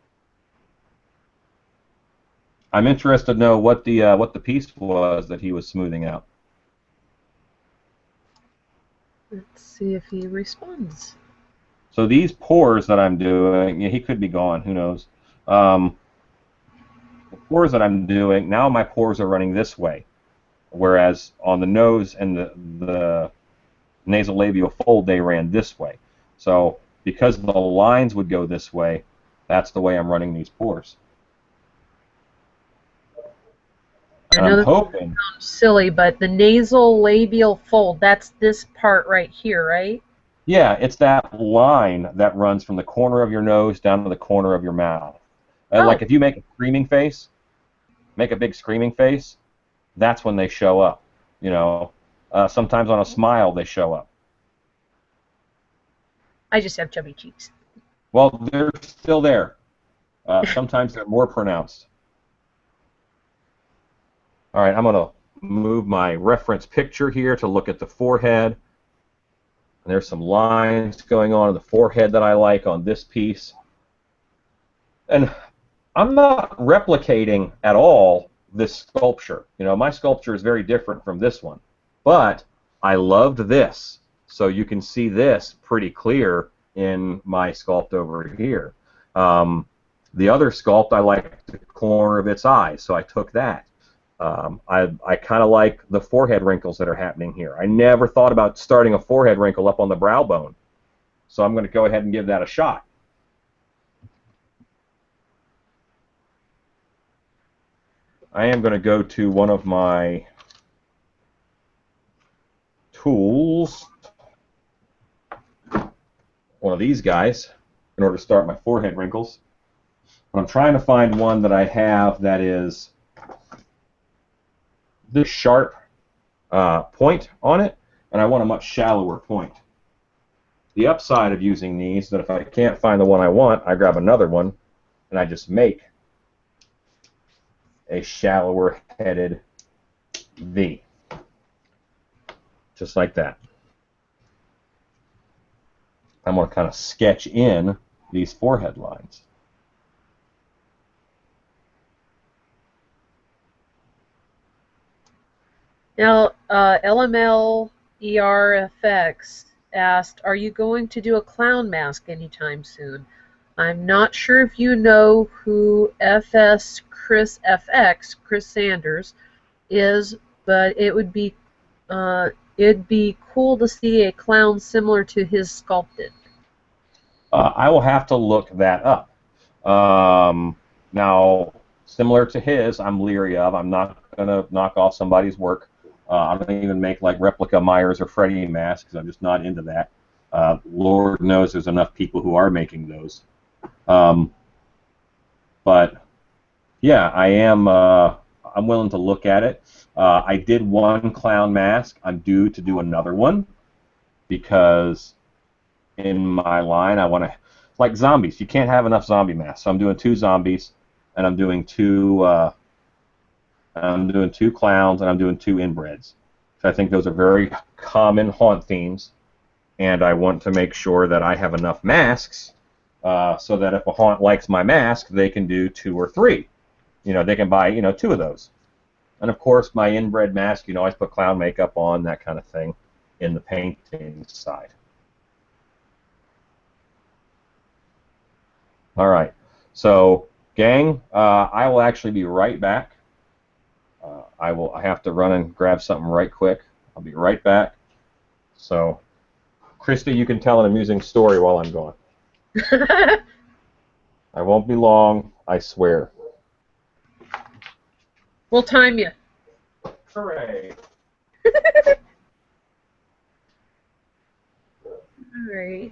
I'm interested to know what the piece was that he was smoothing out. Let's see if he responds. So these pores that I'm doing, yeah, he could be gone, who knows. The pores that I'm doing, now my pores are running this way, whereas on the nose and the nasolabial fold, they ran this way. So because the lines would go this way, that's the way I'm running these pores. I And know I'm this hoping, sounds silly, but the nasal labial fold, that's this part right here, right? yeah, it's that line that runs from the corner of your nose down to the corner of your mouth. Like Oh, if you make a screaming face, make a big screaming face, that's when they show up. You know, sometimes on a smile they show up. I just have chubby cheeks. Well, they're still there. Sometimes they're more pronounced. All right, I'm going to move my reference picture here to look at the forehead. And there's some lines going on in the forehead that I like on this piece. And I'm not replicating at all this sculpture. You know, my sculpture is very different from this one. But I loved this. So you can see this pretty clear in my sculpt over here. The other sculpt, I like the corner of its eye, so I took that. I kind of like the forehead wrinkles that are happening here. I never thought about starting a forehead wrinkle up on the brow bone. So I'm going to go ahead and give that a shot. I am going to go to one of my tools, one of these guys, in order to start my forehead wrinkles. But I'm trying to find one that I have that is this sharp point on it, and I want a much shallower point. The upside of using these is that if I can't find the one I want, I grab another one, and I just make a shallower headed V. Just like that. I'm going to kind of sketch in these forehead lines. Now, LMLERFX asked, are you going to do a clown mask anytime soon? I'm not sure if you know who Chris Sanders, is, but it'd be cool to see a clown similar to his sculpted. I will have to look that up. Now, similar to his, I'm leery of. I'm not going to knock off somebody's work. I don't even make like replica Myers or Freddy masks. I'm just not into that. Lord knows there's enough people who are making those. But yeah, I am. I'm willing to look at it. I did one clown mask. I'm due to do another one because in my line I want to, like zombies. You can't have enough zombie masks. So I'm doing 2 zombies, and I'm doing 2. I'm doing 2 clowns, and I'm doing 2 inbreds. So I think those are very common haunt themes, and I want to make sure that I have enough masks so that if a haunt likes my mask, they can do 2 or 3. You know, they can buy 2 of those. And of course, my inbred mask, you know, I put clown makeup on, that kind of thing, in the painting side. All right. So, gang, I will actually be right back. I have to run and grab something right quick. I'll be right back. So, Christy, you can tell an amusing story while I'm gone. I won't be long, I swear. We'll time you. Hooray. All right.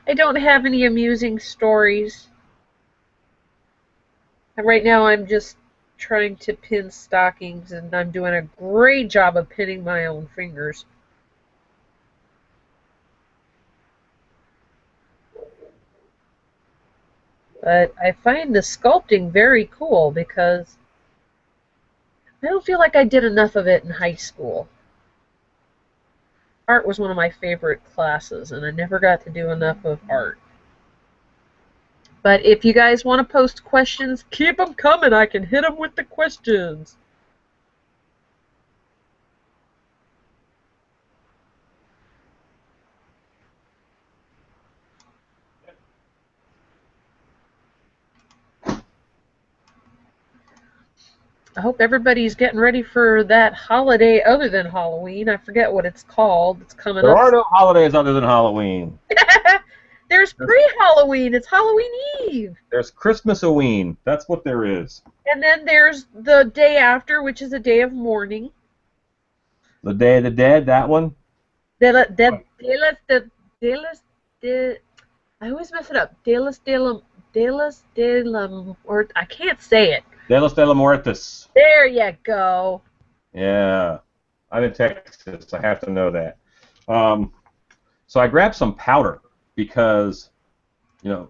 I don't have any amusing stories. Right now I'm just trying to pin stockings, and I'm doing a great job of pinning my own fingers. But I find the sculpting very cool because I don't feel like I did enough of it in high school. Art was one of my favorite classes, and I never got to do enough of art. But if you guys want to post questions, keep them coming. I can hit them with the questions. I hope everybody's getting ready for that holiday other than Halloween. I forget what it's called. It's coming There up. are no holidays other than Halloween. There's pre-Halloween. It's Halloween Eve. There's Christmas-oween. That's what there is. And then there's the day after, which is a day of mourning. The Day of the Dead, that one. De la, de las, de, I always mess it up. Or I can't say it. De los de la Muertes. There you go. Yeah. I'm in Texas. I have to know that. So I grabbed some powder because, in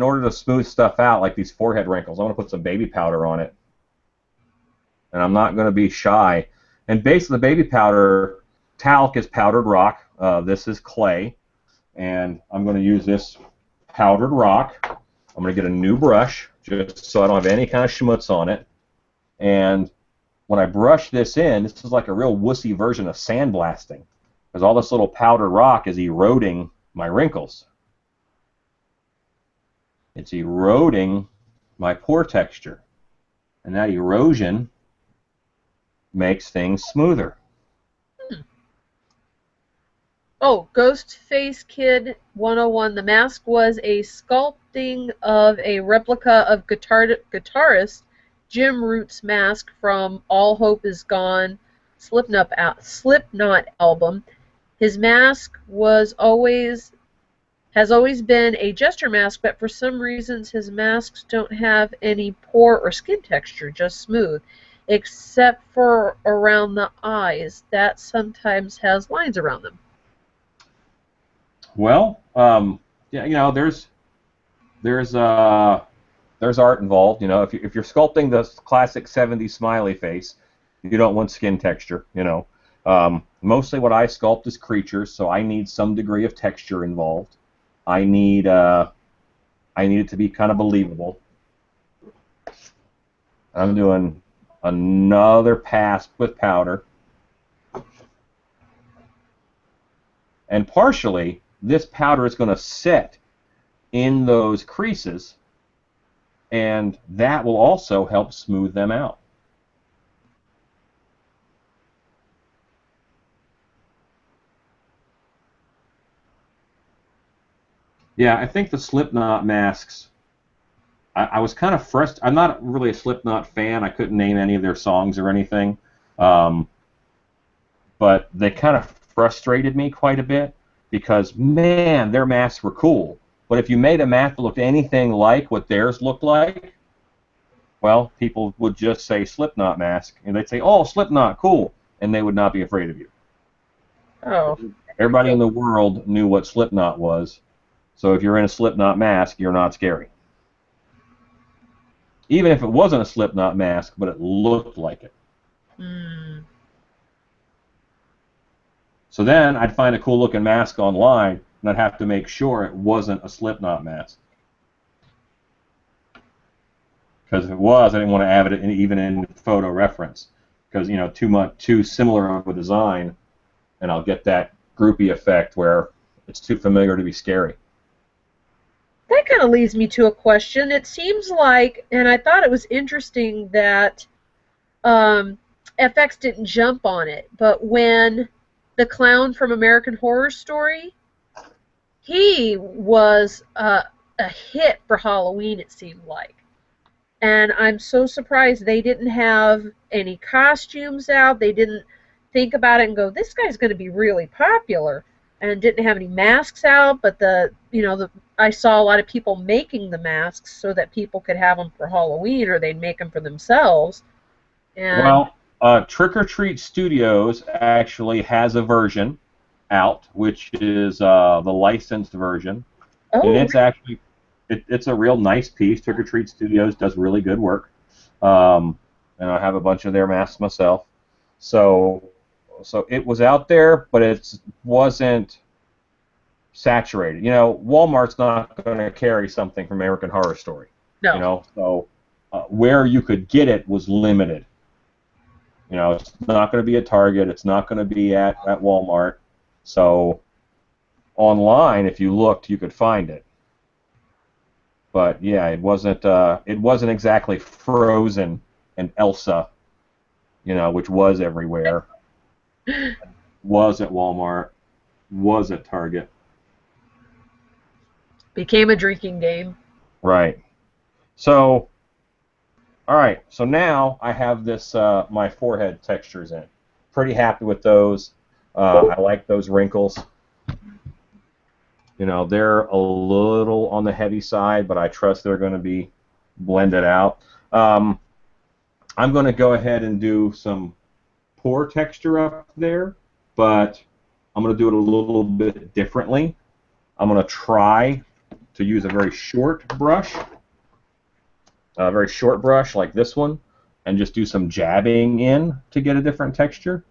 order to smooth stuff out, like these forehead wrinkles, I want to put some baby powder on it. And I'm not going to be shy. And basically, the baby powder, talc is powdered rock. This is clay. And I'm going to use this powdered rock. I'm going to get a new brush, just so I don't have any kind of schmutz on it. And when I brush this in, this is like a real wussy version of sandblasting, because all this little powdered rock is eroding my wrinkles. It's eroding my pore texture. And that erosion makes things smoother. Oh, Ghostface Kid 101. The mask was a sculpting of a replica of guitarist Jim Root's mask from All Hope Is Gone Slipknot album. His mask has always been a jester mask, but for some reasons his masks don't have any pore or skin texture, just smooth, except for around the eyes. That sometimes has lines around them. Well, yeah, there's art involved. If you're sculpting the classic '70s smiley face, you don't want skin texture. Mostly what I sculpt is creatures, so I need some degree of texture involved. I need it to be kind of believable. I'm doing another pass with powder, and partially this powder is going to set in those creases, and that will also help smooth them out. Yeah, I think the Slipknot masks, I was kind of frustrated. I'm not really a Slipknot fan. I couldn't name any of their songs or anything. But they kind of frustrated me quite a bit because, man, their masks were cool. But if you made a mask that looked anything like what theirs looked like, well, people would just say Slipknot mask, and they'd say, oh, Slipknot, cool, and they would not be afraid of you. Oh. Everybody in the world knew what Slipknot was, so if you're in a Slipknot mask, you're not scary. Even if it wasn't a Slipknot mask, but it looked like it. Mm. So then I'd find a cool-looking mask online, and I'd have to make sure it wasn't a Slipknot mask. Because if it was, I didn't want to add it even in photo reference. Because, too similar of a design, and I'll get that groupie effect where it's too familiar to be scary. That kind of leads me to a question. It seems like, and I thought it was interesting that FX didn't jump on it, but when the clown from American Horror Story, he was a hit for Halloween, it seemed like. And I'm so surprised they didn't have any costumes out. They didn't think about it and go, this guy's going to be really popular. And didn't have any masks out, but I saw a lot of people making the masks so that people could have them for Halloween, or they'd make them for themselves. And well, Trick or Treat Studios actually has a version out, which is the licensed version, and it's actually it's a real nice piece. Trick or Treat Studios does really good work, and I have a bunch of their masks myself. So it was out there, but it wasn't saturated. Walmart's not going to carry something from American Horror Story. No. So where you could get it was limited. It's not going to be at Target. It's not going to be at Walmart. So online, if you looked, you could find it. But yeah, it wasn't exactly Frozen and Elsa, which was everywhere. Was at Walmart, was at Target. Became a drinking game. Right. So, all right. So now I have this my forehead textures in. Pretty happy with those. I like those wrinkles. You know, they're a little on the heavy side, but I trust they're going to be blended out. Um, I'm going to go ahead and do some pore texture up there, but I'm going to do it a little bit differently. I'm going to try to use a very short brush like this one, and just do some jabbing in to get a different texture.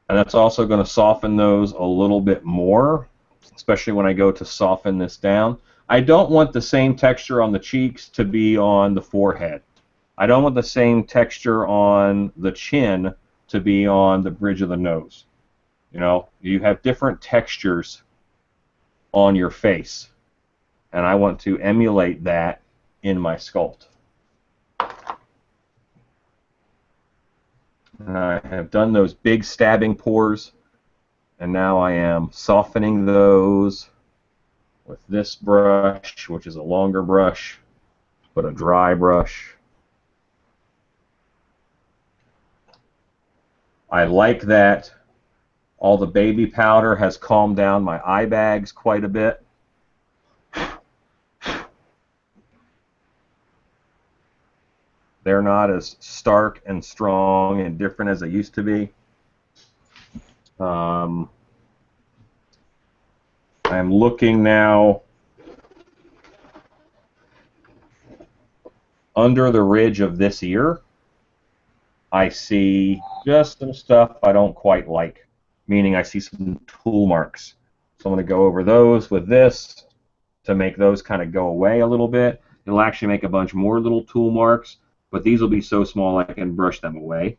And that's also going to soften those a little bit more, especially when I go to soften this down. I don't want the same texture on the cheeks to be on the forehead. I don't want the same texture on the chin to be on the bridge of the nose. You know, you have different textures on your face, and I want to emulate that in my sculpt. And I have done those big stabbing pores, and now I am softening those with this brush, which is a longer brush, but a dry brush. I like that all the baby powder has calmed down my eye bags quite a bit. They're not as stark and strong and different as they used to be. I'm looking now under the ridge of this ear. I see just some stuff I don't quite like, meaning I see some tool marks. So I'm going to go over those with this to make those kind of go away a little bit. It'll actually make a bunch more little tool marks, but these will be so small I can brush them away.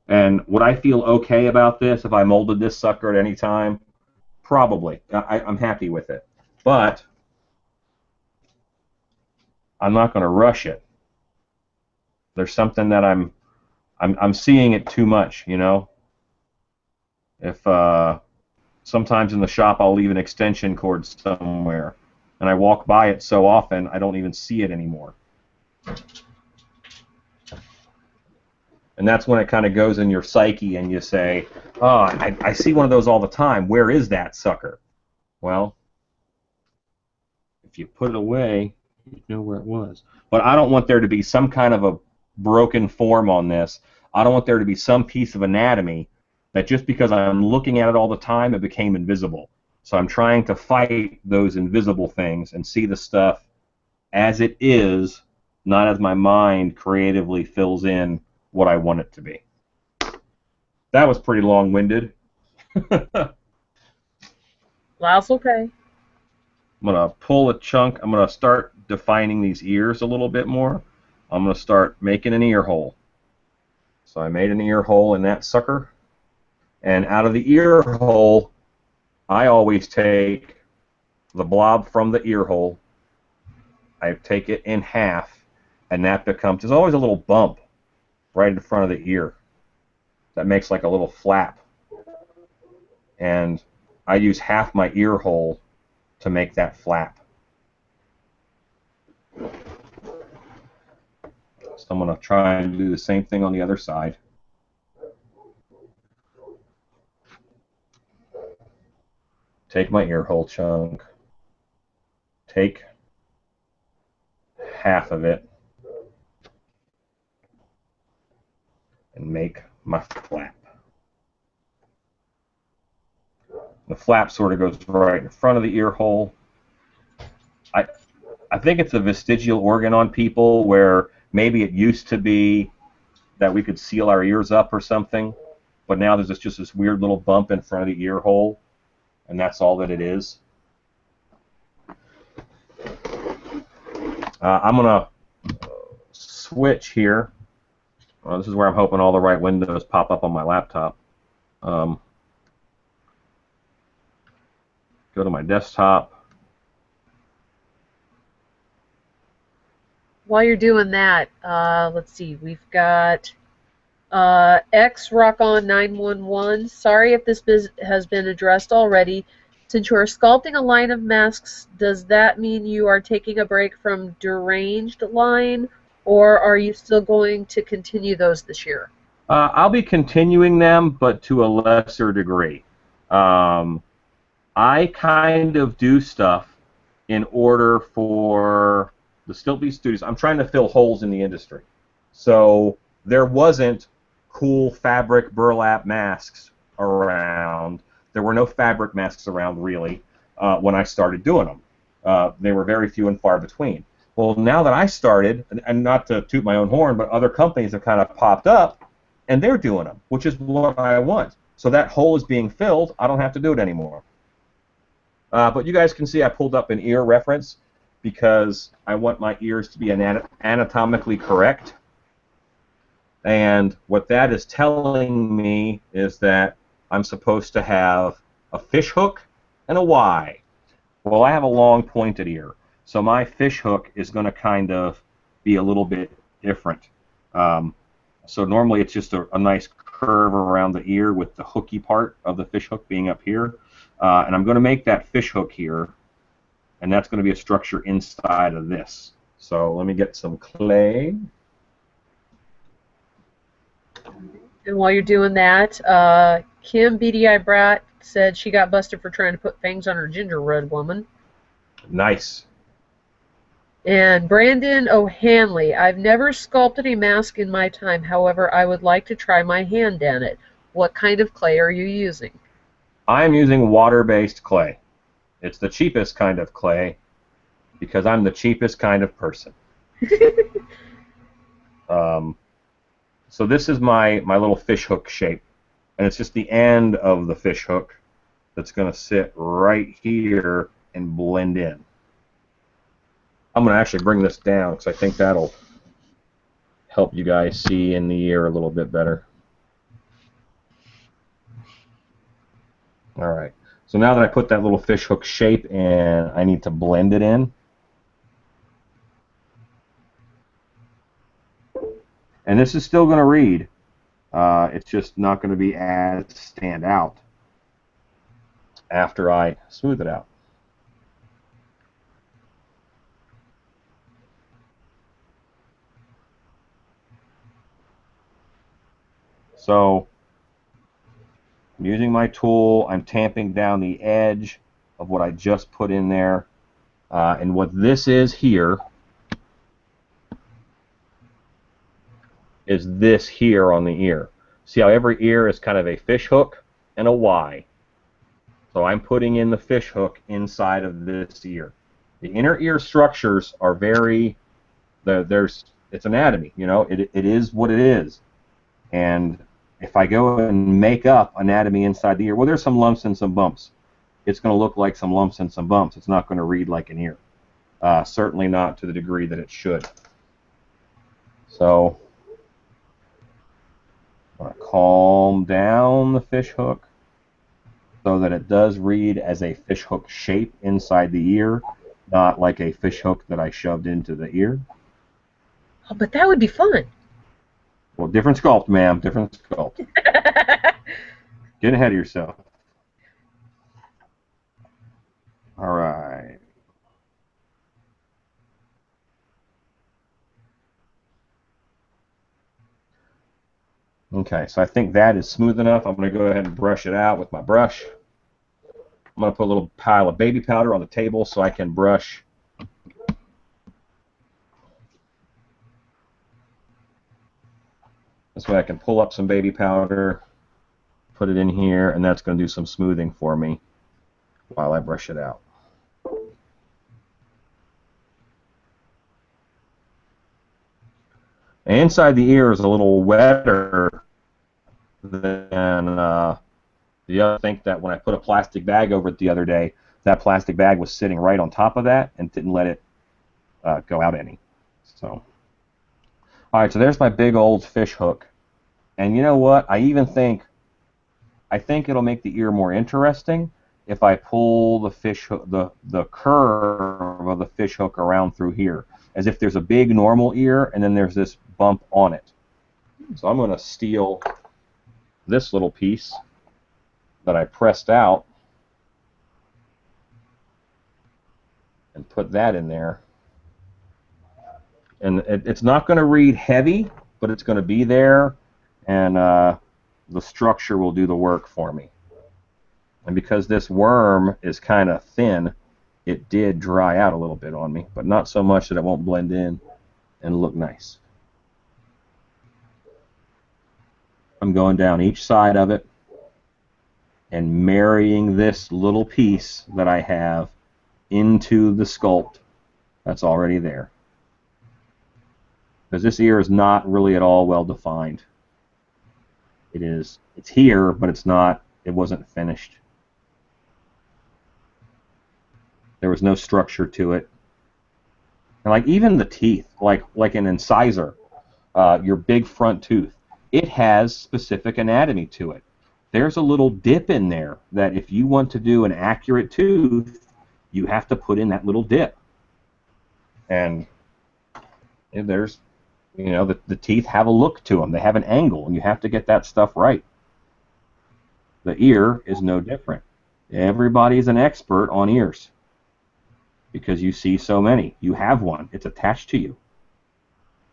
And would I feel okay about this if I molded this sucker at any time? Probably. I'm happy with it. But I'm not going to rush it. There's something that I'm seeing it too much, you know? If sometimes in the shop I'll leave an extension cord somewhere, and I walk by it so often I don't even see it anymore. And that's when it kind of goes in your psyche and you say, oh, I see one of those all the time. Where is that sucker? Well, if you put it away, you know where it was. But I don't want there to be some kind of a broken form on this. I don't want there to be some piece of anatomy that just because I'm looking at it all the time, it became invisible. So I'm trying to fight those invisible things and see the stuff as it is, not as my mind creatively fills in what I want it to be. That was pretty long-winded. That's okay. I'm going to pull a chunk. I'm going to start defining these ears a little bit more. I'm going to start making an ear hole. So I made an ear hole in that sucker. And out of the ear hole, I always take the blob from the ear hole. I take it in half, and that becomes, there's always a little bump right in front of the ear that makes like a little flap. And I use half my ear hole to make that flap. So I'm going to try and do the same thing on the other side. Take my ear hole chunk, take half of it, and make my flap. The flap sort of goes right in front of the ear hole. I think it's a vestigial organ on people where maybe it used to be that we could seal our ears up or something, but now there's just this weird little bump in front of the ear hole, and that's all that it is. I'm going to switch here. This is where I'm hoping all the right windows pop up on my laptop. Go to my desktop. while you're doing that, let's see. We've got X Rock on 911. Sorry if this has been addressed already. Since you are sculpting a line of masks, does that mean you are taking a break from Deranged line, or are you still going to continue those this year? I'll be continuing them, but to a lesser degree. Um, I kind of do stuff in order for the Stiltbeast Studios. I'm trying to fill holes in the industry. So there wasn't cool fabric burlap masks around. There were no fabric masks around, really, when I started doing them. They were very few and far between. Well, now that I started, and not to toot my own horn, but other companies have kind of popped up, and they're doing them, which is what I want. So that hole is being filled. I don't have to do it anymore. But you guys can see I pulled up an ear reference because I want my ears to be anatomically correct. And what that is telling me is that I'm supposed to have a fish hook and a Y. Well, I have a long pointed ear, so my fish hook is going to kind of be a little bit different. So normally it's just a nice curve around the ear with the hooky part of the fish hook being up here. And I'm going to make that fish hook here, and that's going to be a structure inside of this. So let me get some clay. And while you're doing that, Kim Beady Eye Brat said she got busted for trying to put fangs on her gingerbread woman. Nice. And Brandon O'Hanley, I've never sculpted a mask in my time. However, I would like to try my hand at it. What kind of clay are you using? I'm using water-based clay. It's the cheapest kind of clay because I'm the cheapest kind of person. So this is my little fish hook shape, and it's just the end of the fish hook that's going to sit right here and blend in. I'm going to actually bring this down because I think that'll help you guys see in the ear a little bit better. All right. So now that I put that little fish hook shape in, I need to blend it in. And this is still going to read. It's just not going to be as stand out after I smooth it out. So I'm using my tool. I'm tamping down the edge of what I just put in there. And what this is here is this here on the ear. See how every ear is kind of a fish hook and a Y. So I'm putting in the fish hook inside of this ear. The inner ear structures are very, it's anatomy, you know, it is what it is. And if I go and make up anatomy inside the ear, well, there's some lumps and some bumps. It's going to look like some lumps and some bumps. It's not going to read like an ear. Certainly not to the degree that it should. So I'm going to calm down the fish hook so that it does read as a fish hook shape inside the ear, not like a fish hook that I shoved into the ear. Oh, but that would be fun. Well, different sculpt, ma'am. Different sculpt. Get ahead of yourself. All right. Okay, so I think that is smooth enough. I'm going to go ahead and brush it out with my brush. I'm going to put a little pile of baby powder on the table so I can brush. This way I can pull up some baby powder, put it in here, and that's going to do some smoothing for me while I brush it out. And inside the ear is a little wetter than the other. I think that when I put a plastic bag over it the other day, that plastic bag was sitting right on top of that and didn't let it go out any. So, all right, so there's my big old fish hook. And you know what? I think it'll make the ear more interesting if I pull the fish hook, the curve of the fish hook around through here, as if there's a big normal ear and then there's this bump on it. So I'm going to steal this little piece that I pressed out and put that in there. And it's not going to read heavy, but it's going to be there, and the structure will do the work for me. And because this worm is kind of thin, it did dry out a little bit on me, but not so much that it won't blend in and look nice. I'm going down each side of it and marrying this little piece that I have into the sculpt that's already there. Because this ear is not really at all well defined. It's here, but it wasn't finished. There was no structure to it. And like even the teeth, like an incisor, your big front tooth, it has specific anatomy to it. There's a little dip in there that if you want to do an accurate tooth, you have to put in that little dip. And there's, the teeth have a look to them. They have an angle, and you have to get that stuff right. The ear is no different. Everybody's an expert on ears because you see so many. You have one. It's attached to you.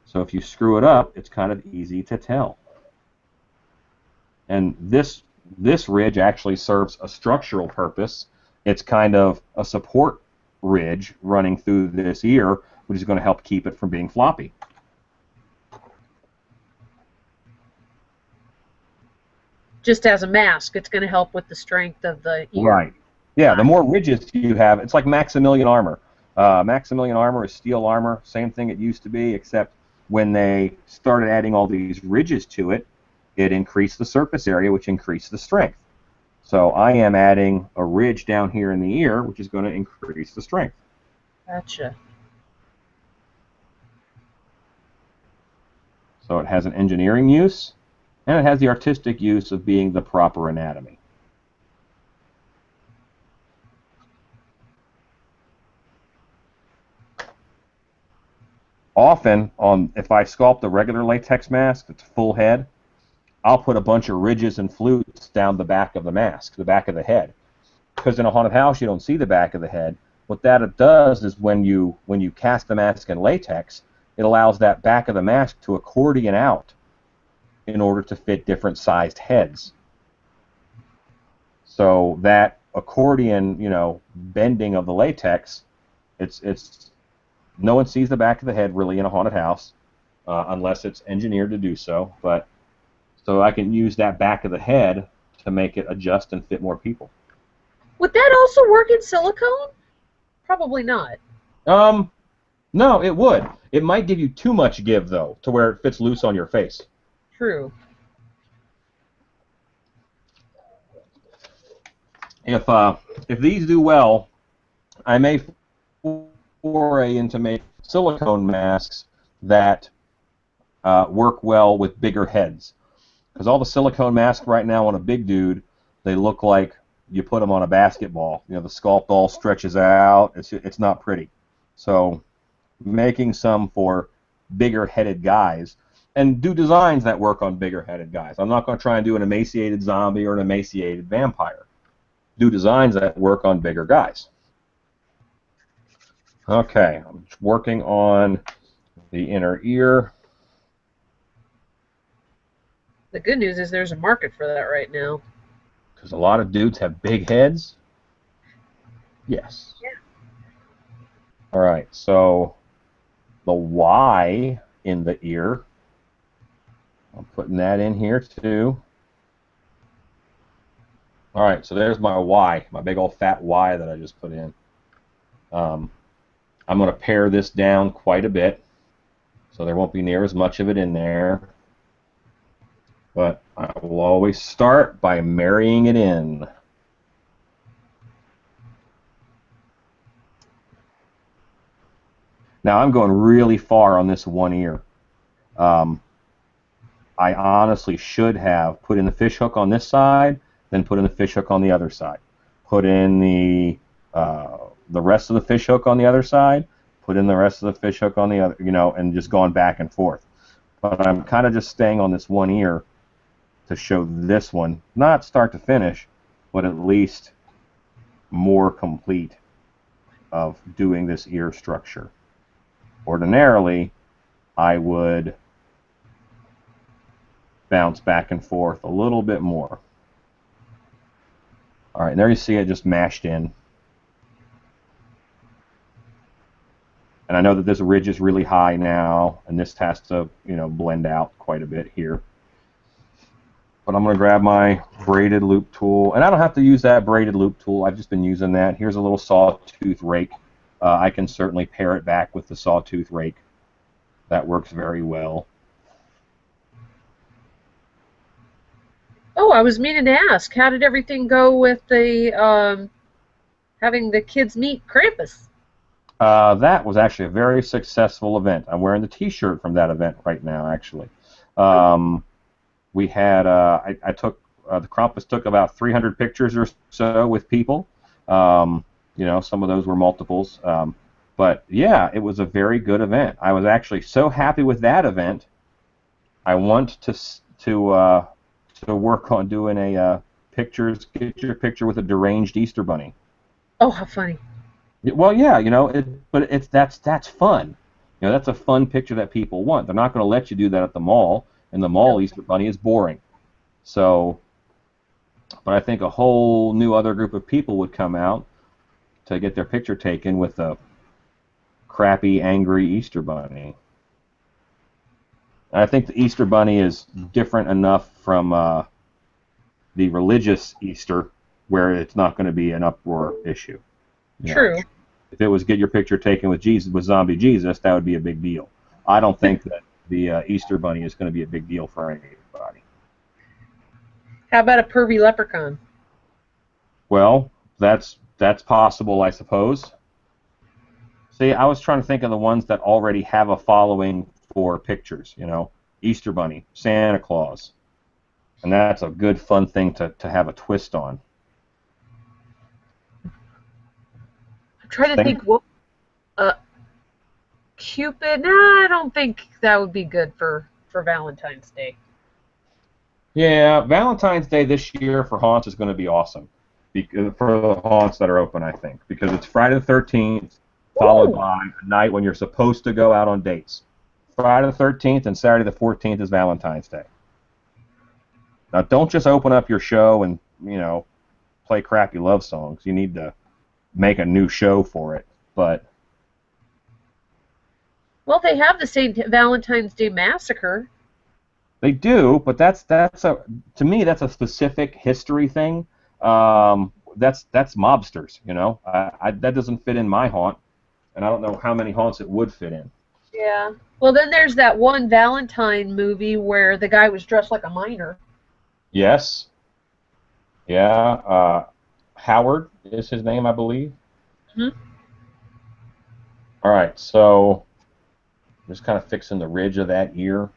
So if you screw it up, it's kind of easy to tell. And this ridge actually serves a structural purpose. It's kind of a support ridge running through this ear, which is going to help keep it from being floppy. Just as a mask, it's going to help with the strength of the ear. Right. Yeah, the more ridges you have, it's like Maximilian armor. Maximilian armor is steel armor, same thing it used to be, except when they started adding all these ridges to it, it increased the surface area, which increased the strength. So I am adding a ridge down here in the ear, which is going to increase the strength. Gotcha. So it has an engineering use, and it has the artistic use of being the proper anatomy. Often, if I sculpt a regular latex mask that's full head, I'll put a bunch of ridges and flutes down the back of the mask, the back of the head. Because in a haunted house, you don't see the back of the head. What that does is when you cast the mask in latex, it allows that back of the mask to accordion out in order to fit different sized heads. So that accordion, bending of the latex, it's no one sees the back of the head really in a haunted house unless it's engineered to do so. But so I can use that back of the head to make it adjust and fit more people. Would that also work in silicone? Probably not. No, it would. It might give you too much give though, to where it fits loose on your face. True. If these do well, I may foray into make silicone masks that work well with bigger heads. Because all the silicone masks right now on a big dude, they look like you put them on a basketball. The sculpt all stretches out. It's not pretty. So making some for bigger headed guys, and do designs that work on bigger headed guys. I'm not going to try and do an emaciated zombie or an emaciated vampire. Do designs that work on bigger guys. Okay, I'm working on the inner ear. The good news is there's a market for that right now. Because a lot of dudes have big heads. Yes. Yeah. All right, so the Y in the ear, I'm putting that in here too. All right, so there's my Y, my big old fat Y that I just put in. I'm going to pare this down quite a bit, so there won't be near as much of it in there. But I will always start by marrying it in. Now I'm going really far on this one ear. I honestly should have put in the fish hook on this side, then put in the fish hook on the other side. put in the rest of the fish hook on the other side, put in the rest of the fish hook on the other, and just going back and forth. But I'm kind of just staying on this one ear to show this one, not start to finish, but at least more complete of doing this ear structure. Ordinarily, I would bounce back and forth a little bit more. All right, and there you see it just mashed in. And I know that this ridge is really high now, and this has to, blend out quite a bit here. But I'm going to grab my braided loop tool, and I don't have to use that braided loop tool. I've just been using that. Here's a little sawtooth rake. I can certainly pair it back with the sawtooth rake. That works very well. Oh, I was meaning to ask, how did everything go with the having the kids meet Krampus? That was actually a very successful event. I'm wearing the T-shirt from that event right now, actually. We had I took the Krampus took about 300 pictures or so with people. Some of those were multiples. But yeah, it was a very good event. I was actually so happy with that event. I want to work on doing a get your picture with a deranged Easter bunny. Oh, how funny! Well, yeah, but that's fun. That's a fun picture that people want. They're not going to let you do that at the mall. And the mall Easter bunny is boring. So, but I think a whole new other group of people would come out to get their picture taken with a crappy, angry Easter bunny. And I think the Easter bunny is different enough from the religious Easter where it's not going to be an uproar issue. True. If it was get your picture taken with Jesus, with zombie Jesus, that would be a big deal. I don't think that the Easter bunny is going to be a big deal for anybody. How about a pervy leprechaun? Well, that's possible, I suppose. See, I was trying to think of the ones that already have a following for pictures. Easter bunny, Santa Claus, and that's a good fun thing to have a twist on. I'm trying to think. What? Cupid? No, I don't think that would be good for Valentine's Day. Yeah, Valentine's Day this year for haunts is going to be awesome. For the haunts that are open, I think, because it's Friday the 13th, followed by a night when you're supposed to go out on dates. Friday the 13th and Saturday the 14th is Valentine's Day. Now, don't just open up your show and, play crappy love songs. You need to make a new show for it. But well, they have the St. Valentine's Day Massacre. They do, but to me that's a specific history thing. That's mobsters, that doesn't fit in my haunt, and I don't know how many haunts it would fit in. Yeah. Well, then there's that one Valentine movie where the guy was dressed like a miner. Yes. Yeah. Howard is his name, I believe. Mm-hmm. All right, so just kind of fixing the ridge of that ear.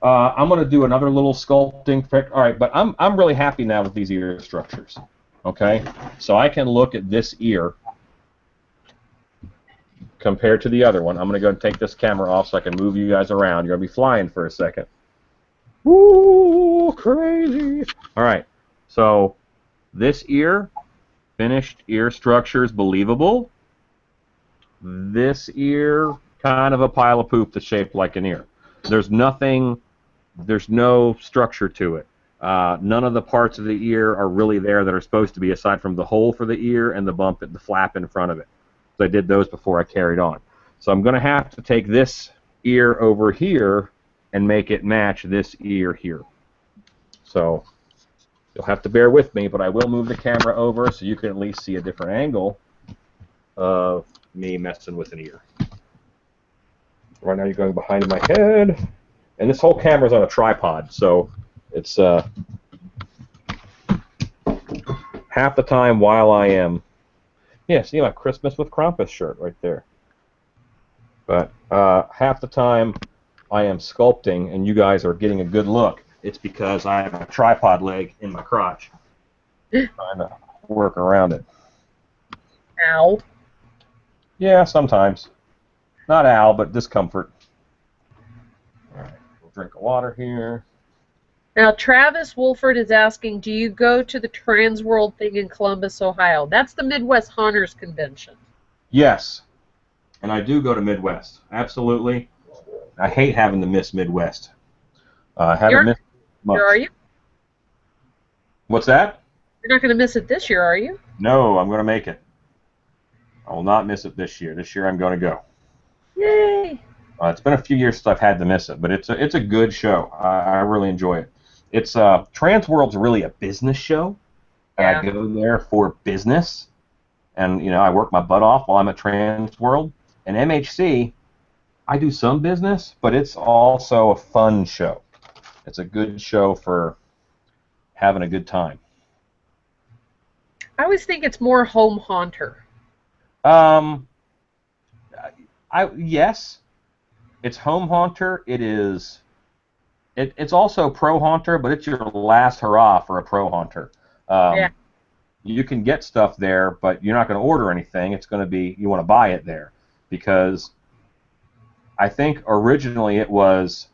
I'm going to do another little sculpting trick. All right, but I'm really happy now with these ear structures. Okay, so I can look at this ear compared to the other one. I'm going to go and take this camera off so I can move you guys around. You're going to be flying for a second. Woo, crazy. All right, so this ear, finished ear structure is believable. This ear, kind of a pile of poop that's shaped like an ear. There's no structure to it. None of the parts of the ear are really there that are supposed to be, aside from the hole for the ear and the bump at the flap in front of it. So I did those before I carried on. So I'm going to have to take this ear over here and make it match this ear here. So you'll have to bear with me, but I will move the camera over so you can at least see a different angle of me messing with an ear. Right now you're going behind my head. And this whole camera's on a tripod, so it's half the time while I am... Yeah, see my Christmas with Krampus shirt right there. But half the time I am sculpting and you guys are getting a good look, it's because I have a tripod leg in my crotch. Trying to work around it. Ow. Yeah, sometimes. Not owl, but discomfort. All right, we'll drink of water here. Now, Travis Wolford is asking, do you go to the Trans World thing in Columbus, Ohio? That's the Midwest Haunters Convention. Yes, and I do go to Midwest. Absolutely. I hate having to miss Midwest. I haven't You're missed here, are much. you? What's that? You're not going to miss it this year, are you? No, I'm going to make it. I will not miss it this year. This year I'm going to go. Yay! It's been a few years since I've had to miss it, but it's a good show. I really enjoy it. It's Trans World's really a business show, and I Yeah. go there for business, and I work my butt off while I'm at Trans World. And MHC, I do some business, but it's also a fun show. It's a good show for having a good time. I always think it's more home haunter. Um, yes, it's home haunter. It's also pro haunter, but it's your last hurrah for a pro haunter. Yeah. You can get stuff there, but you're not going to order anything. It's going to be you want to buy it there, because I think originally it was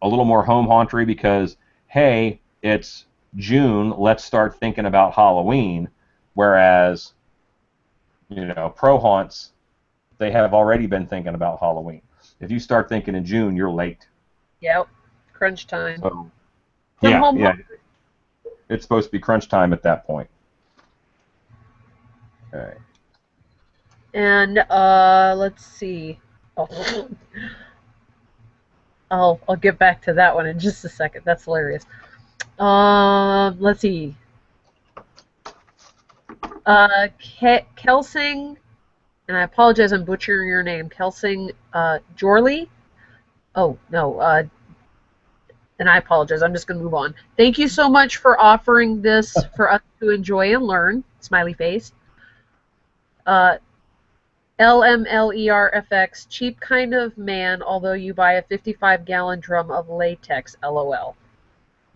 a little more home hauntery because, hey, it's June, let's start thinking about Halloween, whereas pro haunts, they have already been thinking about Halloween. If you start thinking in June, you're late. Yep. Crunch time. So Some yeah, home yeah, it's supposed to be crunch time at that point. Okay. And let's see. Oh. I'll get back to that one in just a second. That's hilarious. Let's see. Kelsing, and I apologize, I'm butchering your name. Kelsing Jorley. Oh no. And I apologize. I'm just going to move on. Thank you so much for offering this for us to enjoy and learn. Smiley face. LMLERFX, cheap kind of man, although you buy a 55-gallon drum of latex, LOL.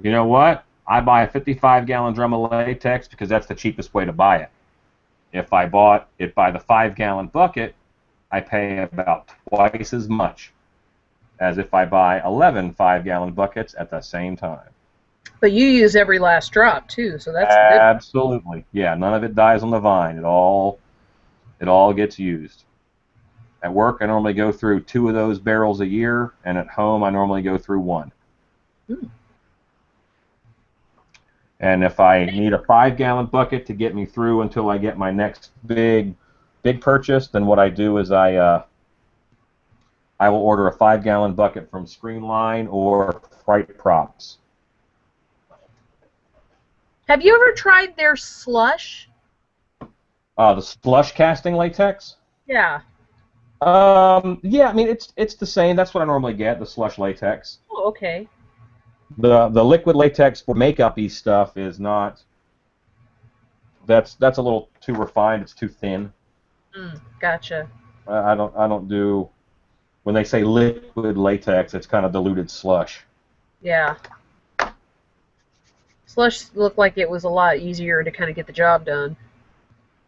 You know what? I buy a 55-gallon drum of latex because that's the cheapest way to buy it. If I bought it by the 5-gallon bucket, I pay about twice as much as if I buy 11 5-gallon buckets at the same time. But you use every last drop too, so that's the good. Absolutely. Yeah, none of it dies on the vine. It all gets used. At work, I normally go through 2 of those barrels a year, and at home, I normally go through 1. And if I need a 5-gallon bucket to get me through until I get my next big purchase, then what I do is I will order a 5-gallon bucket from Screenline or Fright Props. Have you ever tried their slush? The slush casting latex? Yeah. Yeah, I mean it's the same. That's what I normally get, the slush latex. Oh, okay. The liquid latex for makeup-y stuff is not. That's a little too refined. It's too thin. Gotcha. I don't do. When they say liquid latex, it's kind of diluted slush. Yeah. Slush looked like it was a lot easier to kind of get the job done.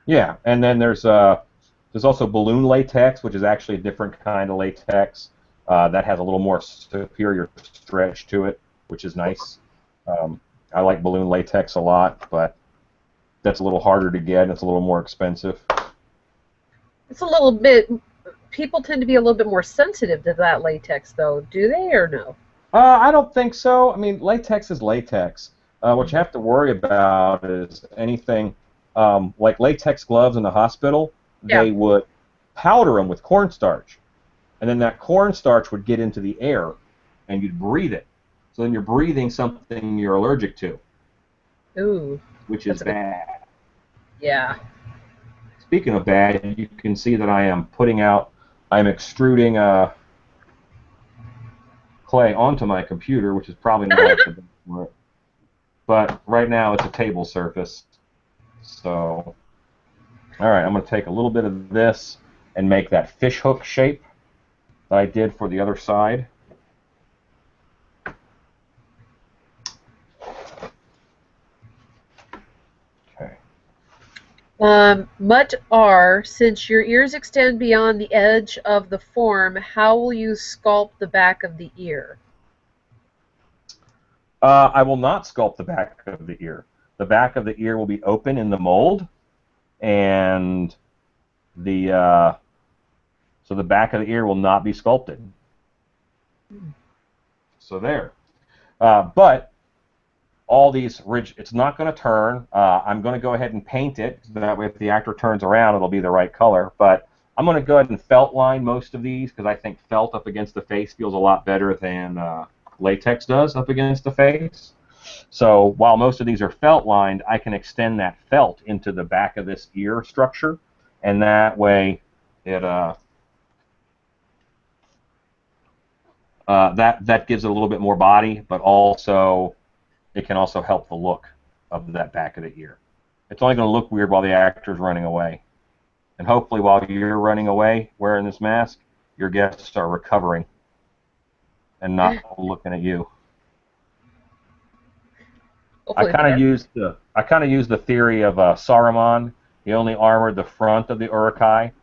Yeah, and then there's also balloon latex, which is actually a different kind of latex that has a little more superior stretch to it, which is nice. I like balloon latex a lot, but that's a little harder to get and it's a little more expensive. It's a little bit. People tend to be a little bit more sensitive to that latex, though. Do they or no? I don't think so. I mean, latex is latex. What you have to worry about is anything like latex gloves in the hospital. Yeah. They would powder them with cornstarch, and then that cornstarch would get into the air, and you'd breathe it. So then you're breathing something you're allergic to. Ooh. Which is bad. Yeah. Speaking of bad, you can see that I'm extruding clay onto my computer, which is probably not the best work. But right now it's a table surface. So, all right, I'm going to take a little bit of this and make that fish hook shape that I did for the other side. Okay. Mut R, since your ears extend beyond the edge of the form, how will you sculpt the back of the ear? I will not sculpt the back of the ear. The back of the ear will be open in the mold, and the so the back of the ear will not be sculpted. So there. But all these it's not going to turn. I'm going to go ahead and paint it. So that way if the actor turns around, it'll be the right color. But I'm going to go ahead and felt line most of these because I think felt up against the face feels a lot better than latex does up against the face. So while most of these are felt lined, I can extend that felt into the back of this ear structure, and that way it that gives it a little bit more body, but also it can also help the look of that back of the ear. It's only going to look weird while the actor's running away. And hopefully while you're running away wearing this mask, your guests are recovering and not looking at you. I Hopefully kind they of are. used the theory of Saruman. He only armored the front of the Uruk-hai,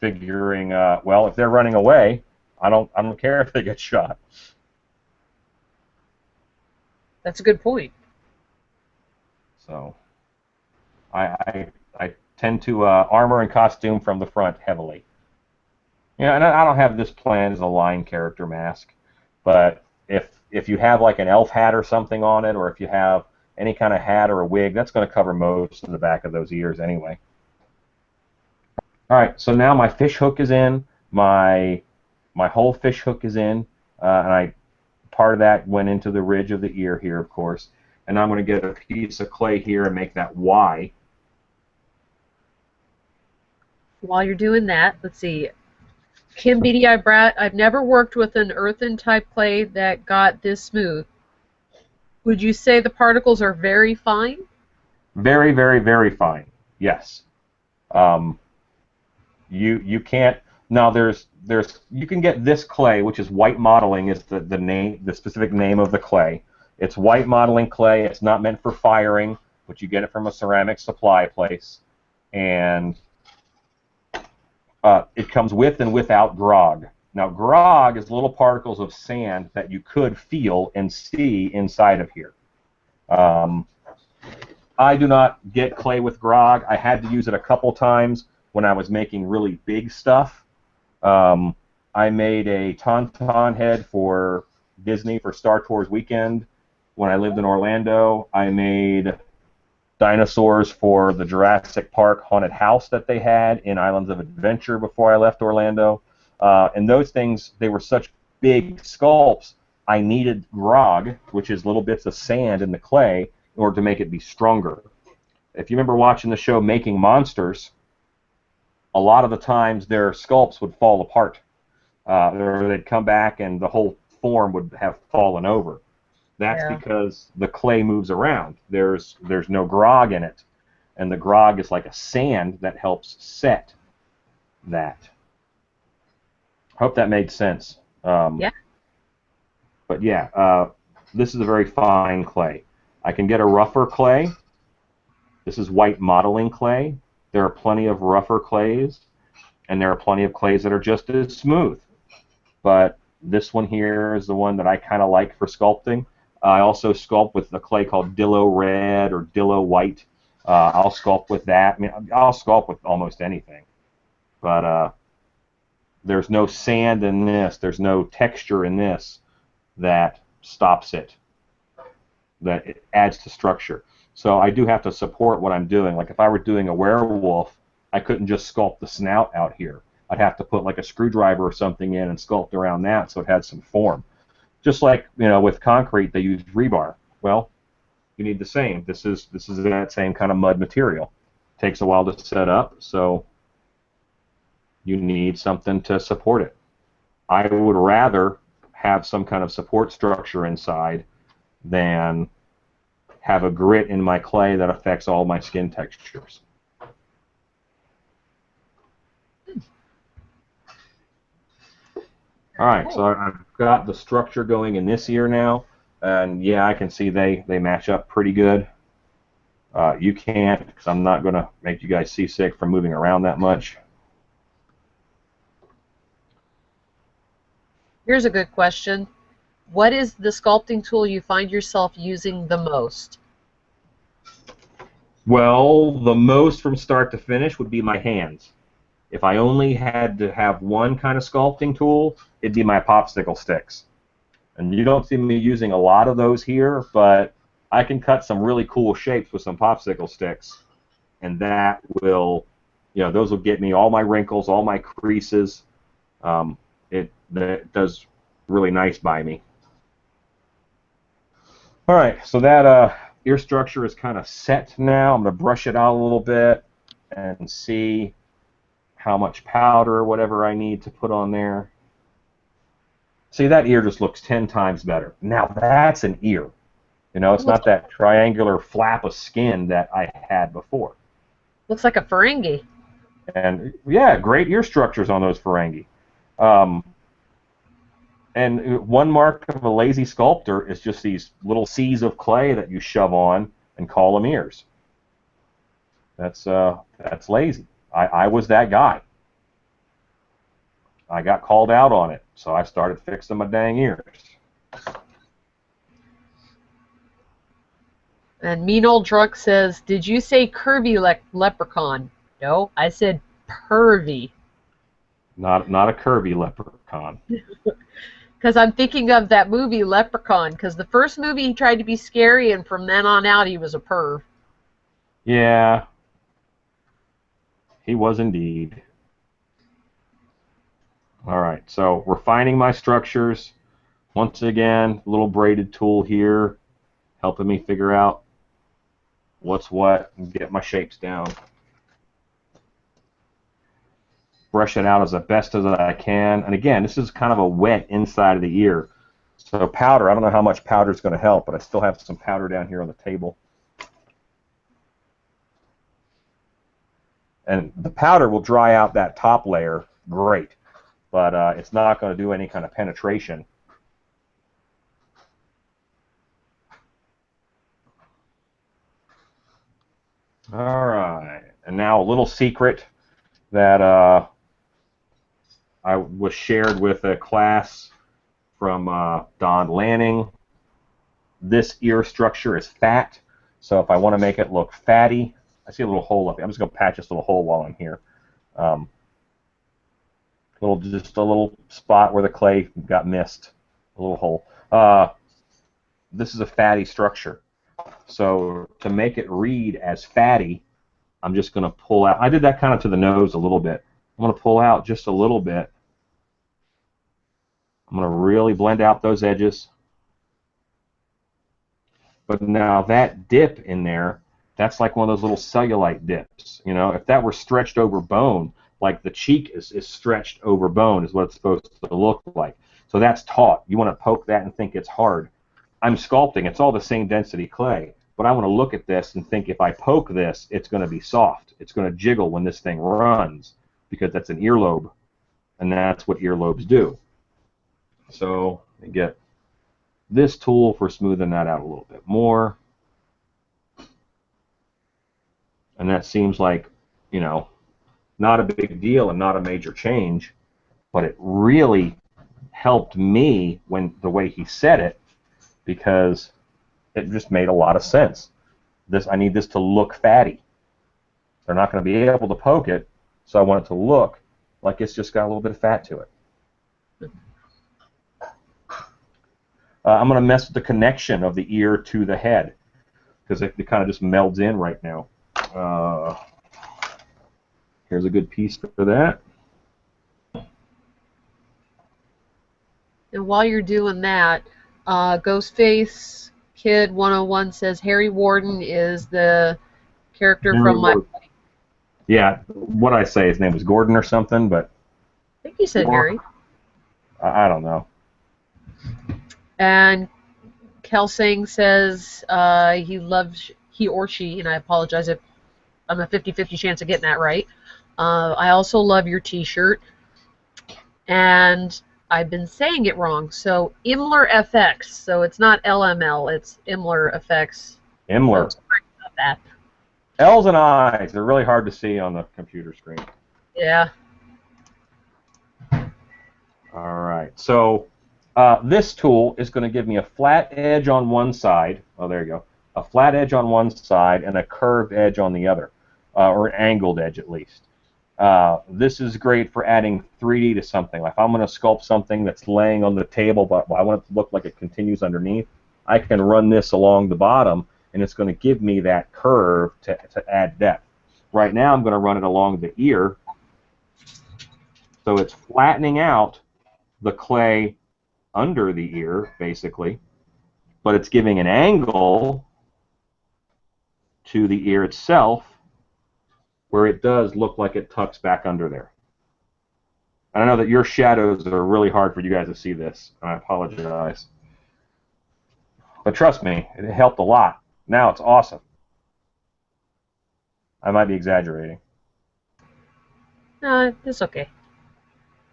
figuring, well, if they're running away, I don't care if they get shot. That's a good point. So I tend to armor and costume from the front heavily. Yeah, and I don't have this planned as a line character mask, but if you have like an elf hat or something on it, or if you have any kind of hat or a wig, that's going to cover most of the back of those ears anyway. All right, so now my fish hook is in, my whole fish hook is in, and part of that went into the ridge of the ear here, of course, and I'm going to get a piece of clay here and make that Y. While you're doing that, let's see. Kim Beady Eye Brat, I've never worked with an earthen type clay that got this smooth. Would you say the particles are very fine? Very, very, very fine. Yes. Um, you can't now there's you can get this clay, which is white modeling is the specific name of the clay. It's white modeling clay. It's not meant for firing, but you get it from a ceramic supply place, and it comes with and without grog. Now grog is little particles of sand that you could feel and see inside of here. Um, I do not get clay with grog. I had to use it a couple times when I was making really big stuff. I made a Tauntaun head for Disney for Star Tours weekend when I lived in Orlando. I made dinosaurs for the Jurassic Park haunted house that they had in Islands of Adventure before I left Orlando. And those things, they were such big sculpts, I needed grog, which is little bits of sand in the clay, in order to make it be stronger. If you remember watching the show Making Monsters, a lot of the times their sculpts would fall apart. Or they'd come back and the whole form would have fallen over. That's Yeah. because the clay moves around. There's no grog in it, and the grog is like a sand that helps set that. Hope that made sense. Yeah. But yeah, this is a very fine clay. I can get a rougher clay. This is white modeling clay. There are plenty of rougher clays, and there are plenty of clays that are just as smooth. But this one here is the one that I kind of like for sculpting. I also sculpt with a clay called Dillo Red or Dillo White. I'll sculpt with that. I mean, I'll sculpt with almost anything. But there's no sand in this. There's no texture in this that stops it, that it adds to structure. So I do have to support what I'm doing. Like if I were doing a werewolf, I couldn't just sculpt the snout out here. I'd have to put like a screwdriver or something in and sculpt around that so it had some form. Just like with concrete, they use rebar. Well, you need the same. This is that same kind of mud material. Takes a while to set up, so you need something to support it. I would rather have some kind of support structure inside than have a grit in my clay that affects all my skin textures. All right, so I've got the structure going in this ear now, and yeah, I can see they match up pretty good. You can't, because I'm not going to make you guys seasick from moving around that much. Here's a good question. What is the sculpting tool you find yourself using the most? Well, the most from start to finish would be my hands. If I only had to have one kind of sculpting tool, it'd be my popsicle sticks. And you don't see me using a lot of those here, but I can cut some really cool shapes with some popsicle sticks, and that will, those will get me all my wrinkles, all my creases. That does really nice by me. All right, so that ear structure is kind of set now. I'm going to brush it out a little bit and see how much powder or whatever I need to put on there. See, that ear just looks 10 times better. Now that's an ear. It's not that triangular flap of skin that I had before. Looks like a Ferengi. And yeah, great ear structures on those Ferengi. And one mark of a lazy sculptor is just these little C's of clay that you shove on and call them ears. That's lazy. I was that guy. I got called out on it, so I started fixing my dang ears. And Mean Old Drunk says, did you say curvy leprechaun? No, I said pervy. Not a curvy leprechaun. Because I'm thinking of that movie Leprechaun, because the first movie he tried to be scary, and from then on out he was a perv. Yeah, he was indeed. All right, so refining my structures. Once again, little braided tool here, helping me figure out what's what and get my shapes down. Brush it out as best as I can. And again, this is kind of a wet inside of the ear. So powder, I don't know how much powder is going to help, but I still have some powder down here on the table. And the powder will dry out that top layer great, but it's not going to do any kind of penetration. All right, and now a little secret that I was shared with a class from Don Lanning. This ear structure is fat, so if I want to make it look fatty, I see a little hole up here. I'm just going to patch this little hole while I'm here. Just a little spot where the clay got missed, a little hole. This is a fatty structure, so to make it read as fatty, I'm just going to pull out. I did that kind of to the nose a little bit. I'm going to pull out just a little bit. I'm going to really blend out those edges. But now that dip in there, that's like one of those little cellulite dips. If that were stretched over bone, like the cheek is stretched over bone is what it's supposed to look like. So that's taut. You want to poke that and think it's hard. I'm sculpting. It's all the same density clay. But I want to look at this and think if I poke this, it's going to be soft. It's going to jiggle when this thing runs because that's an earlobe. And that's what earlobes do. So I get this tool for smoothing that out a little bit more. And that seems like, not a big deal and not a major change, but it really helped me when the way he said it, because it just made a lot of sense. I need this to look fatty. They're not going to be able to poke it, so I want it to look like it's just got a little bit of fat to it. I'm going to mess with the connection of the ear to the head because it kind of just melds in right now. Here's a good piece for that. And while you're doing that, Ghostface Kid 101 says Harry Warden is the character Harry from Warden. Yeah, what I say, his name was Gordon or something, but I think you said Harry. I don't know. And Kelsang says he or she, and I apologize if I'm a 50-50 chance of getting that right. I also love your t-shirt. And I've been saying it wrong. So Imler FX. So it's not LML, it's Imler FX. Imler. So sorry about that. L's and I's are really hard to see on the computer screen. Yeah. All right. So this tool is going to give me a flat edge on one side. Oh, there you go. A flat edge on one side and a curved edge on the other, or an angled edge at least. This is great for adding 3D to something. Like if I'm going to sculpt something that's laying on the table, but I want it to look like it continues underneath, I can run this along the bottom, and it's going to give me that curve to add depth. Right now, I'm going to run it along the ear, so it's flattening out the clay under the ear, basically, but it's giving an angle to the ear itself where it does look like it tucks back under there. And I know that your shadows are really hard for you guys to see this. I apologize. But trust me, it helped a lot. Now it's awesome. I might be exaggerating. No, it's okay.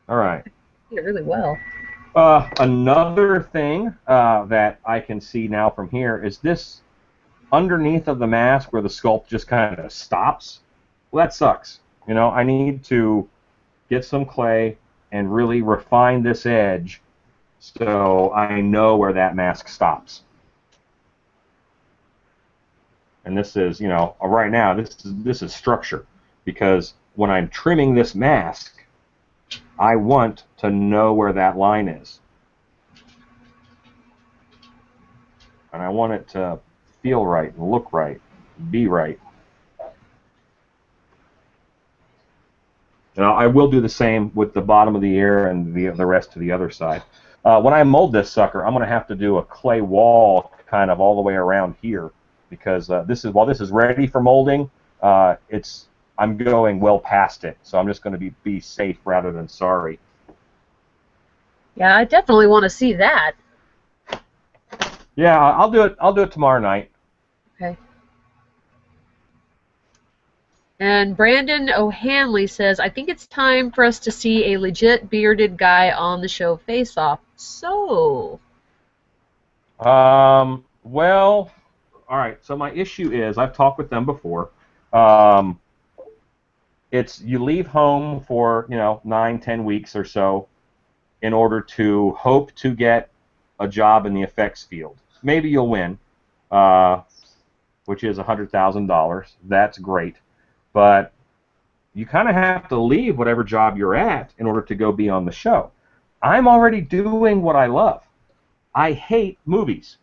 All right. You did really well. Another thing that I can see now from here is this underneath of the mask where the sculpt just kind of stops. Well, that sucks. You know, I need to get some clay and really refine this edge so I know where that mask stops. And this is, you know, right now this is structure, because when I'm trimming this mask, I want to know where that line is. And I want it to feel right and look right, be right. Now, I will do the same with the bottom of the ear and the rest of the other side. When I mold this sucker, I'm going to have to do a clay wall kind of all the way around here, because while this is ready for molding, I'm going well past it, so I'm just going to be safe rather than sorry. Yeah, I definitely want to see that. Yeah, I'll do it. I'll do it tomorrow night. Okay. And Brandon O'Hanley says, I think it's time for us to see a legit bearded guy on the show Face Off. So. Well, all right. So my issue is, I've talked with them before. It's you leave home for 9-10 weeks or so in order to hope to get a job in the effects field. Maybe you'll win, which is $100,000. That's great. But you kind of have to leave whatever job you're at in order to go be on the show. I'm already doing what I love. I hate movies.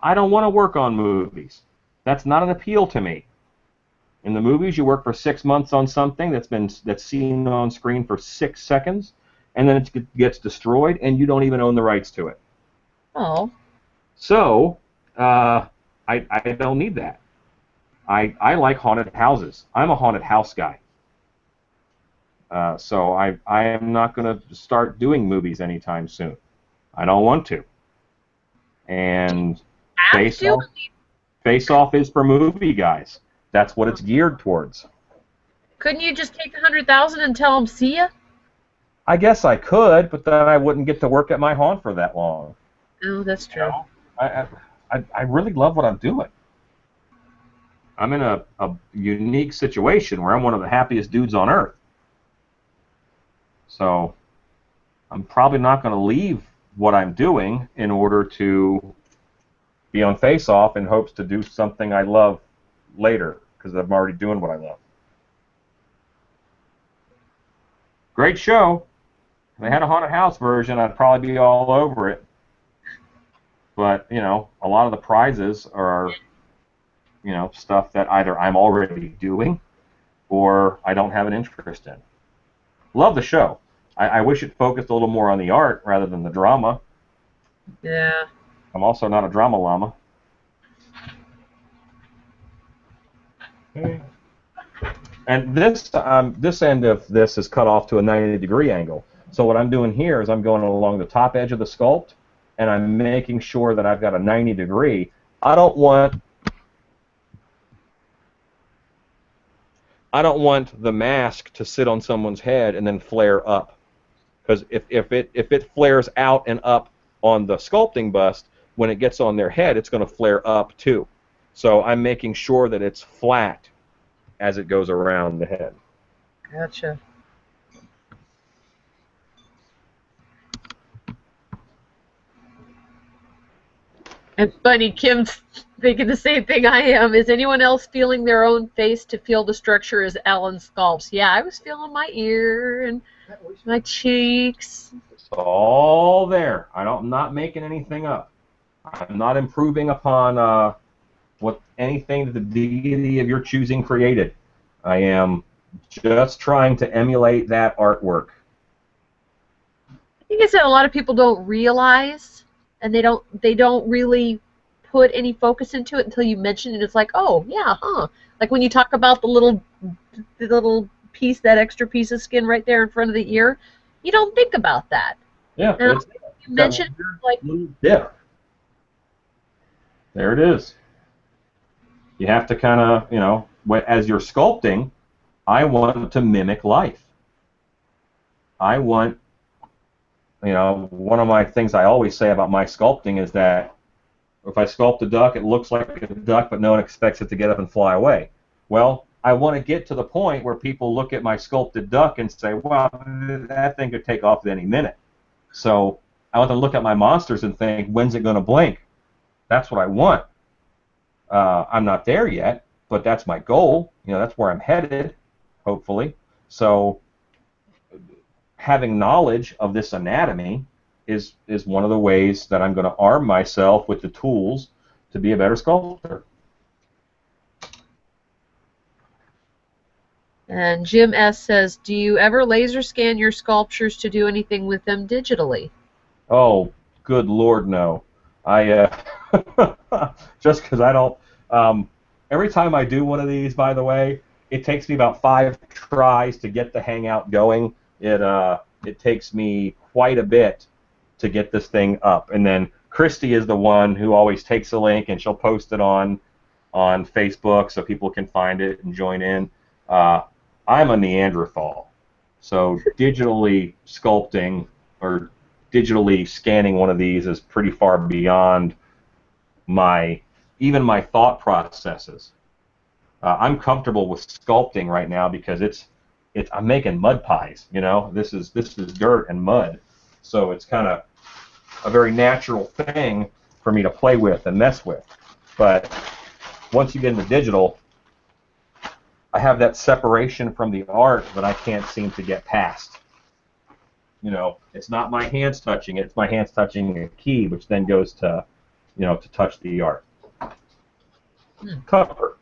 I don't want to work on movies. That's not an appeal to me. In the movies, you work for 6 months on something that's seen on screen for 6 seconds, and then it gets destroyed, and you don't even own the rights to it. Oh. So I don't need that. I like haunted houses. I'm a haunted house guy. So I am not going to start doing movies anytime soon. I don't want to. And Face Off is for movie guys. That's what it's geared towards. Couldn't you just take the $100,000 and tell them see ya? I guess I could, but then I wouldn't get to work at my haunt for that long. Oh, that's true. I really love what I'm doing. I'm in a unique situation where I'm one of the happiest dudes on earth. So I'm probably not going to leave what I'm doing in order to be on Face Off in hopes to do something I love later, because I'm already doing what I love. Great show. If they had a haunted house version, I'd probably be all over it. But, a lot of the prizes are, stuff that either I'm already doing or I don't have an interest in. Love the show. I wish it focused a little more on the art rather than the drama. Yeah. I'm also not a drama llama. Okay. And this end of this is cut off to a 90-degree angle. So what I'm doing here is I'm going along the top edge of the sculpt, and I'm making sure that I've got a 90-degree. I don't want the mask to sit on someone's head and then flare up, because if it flares out and up on the sculpting bust, when it gets on their head, it's going to flare up too. So I'm making sure that it's flat as it goes around the head. Gotcha. And funny, Kim's thinking the same thing I am. Is anyone else feeling their own face to feel the structure as Alan sculpts? Yeah, I was feeling my ear and my cheeks. It's all there. I'm not making anything up. I'm not improving upon what anything that the deity of your choosing created. I am just trying to emulate that artwork. I think it's that a lot of people don't realize, and they don't really put any focus into it until you mention it. It's like, oh yeah, huh? Like when you talk about the little piece, that extra piece of skin right there in front of the ear, you don't think about that. Yeah, And it's you that mention weird like, little dip. There it is. You have to kind of, as you're sculpting, I want to mimic life. I want, one of my things I always say about my sculpting is that if I sculpt a duck, it looks like a duck, but no one expects it to get up and fly away. Well, I want to get to the point where people look at my sculpted duck and say, well, that thing could take off at any minute. So I want them to look at my monsters and think, when's it going to blink? That's what I want. I'm not there yet, but that's my goal. That's where I'm headed, hopefully. So having knowledge of this anatomy is one of the ways that I'm going to arm myself with the tools to be a better sculptor. and Jim S says, do you ever laser scan your sculptures to do anything with them digitally? Oh, good Lord, no. I just because I don't. Every time I do one of these, by the way, it takes me about 5 tries to get the hangout going. It takes me quite a bit to get this thing up, and then Christy is the one who always takes a link and she'll post it on Facebook so people can find it and join in. I'm a Neanderthal, so digitally sculpting or digitally scanning one of these is pretty far beyond even my thought processes. I'm comfortable with sculpting right now because I'm making mud pies. This is dirt and mud, so it's kind of a very natural thing for me to play with and mess with. But once you get into digital, I have that separation from the art that I can't seem to get past. It's not my hands touching it; it's my hands touching a key, which then goes to, to touch the art. Cover.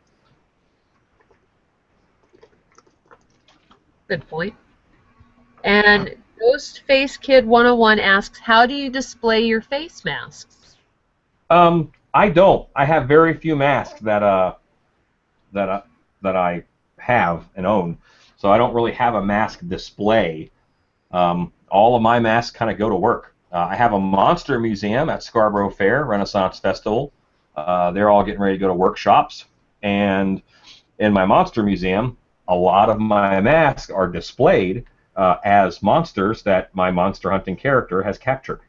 Good point. And Ghostface Kid 101 asks, how do you display your face masks? I don't. I have very few masks that I have and own, so I don't really have a mask display. All of my masks kind of go to work. I have a monster museum at Scarborough Fair Renaissance Festival. They're all getting ready to go to workshops, and in my monster museum, a lot of my masks are displayed as monsters that my monster hunting character has captured.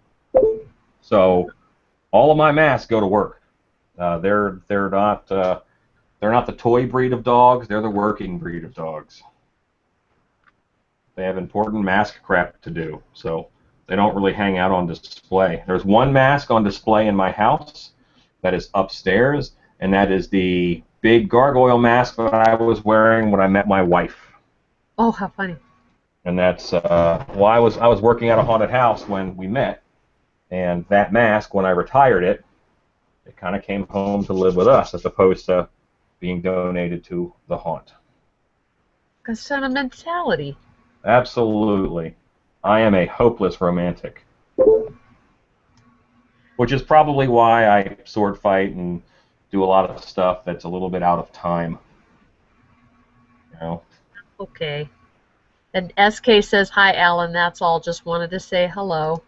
So all of my masks go to work. They're not the toy breed of dogs. They're the working breed of dogs. They have important mask crap to do, so they don't really hang out on display. There's one mask on display in my house that is upstairs, and that is the big gargoyle mask that I was wearing when I met my wife. Oh, how funny. And that's I was working at a haunted house when we met, and that mask, when I retired it kind of came home to live with us as opposed to being donated to the haunt. A sentimentality. Absolutely. I am a hopeless romantic. Which is probably why I sword fight and do a lot of stuff that's a little bit out of time. Okay. And SK says, hi, Alan. That's all. Just wanted to say hello.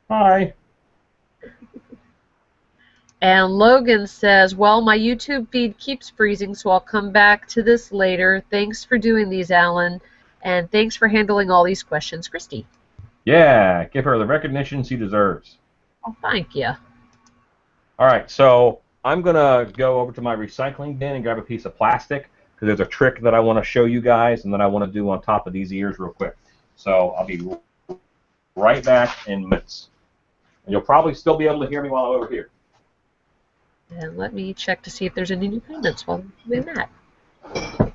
Hi. And Logan says, well, my YouTube feed keeps freezing, so I'll come back to this later. Thanks for doing these, Alan. And thanks for handling all these questions, Christy. Yeah, give her the recognition she deserves. Oh, thank you. All right, so I'm going to go over to my recycling bin and grab a piece of plastic, because there's a trick that I want to show you guys and that I want to do on top of these ears real quick. So I'll be right back in minutes. And you'll probably still be able to hear me while I'm over here. And let me check to see if there's any new comments while I'm doing that.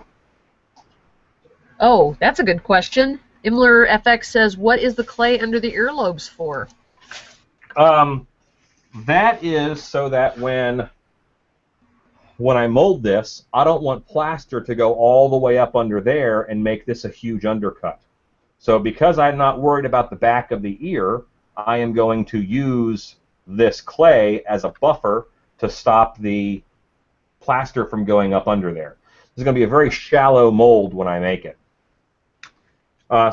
Oh, that's a good question. Imler FX says, what is the clay under the earlobes for? That is so that when I mold this, I don't want plaster to go all the way up under there and make this a huge undercut. So because I'm not worried about the back of the ear, I am going to use this clay as a buffer to stop the plaster from going up under there. This is going to be a very shallow mold when I make it.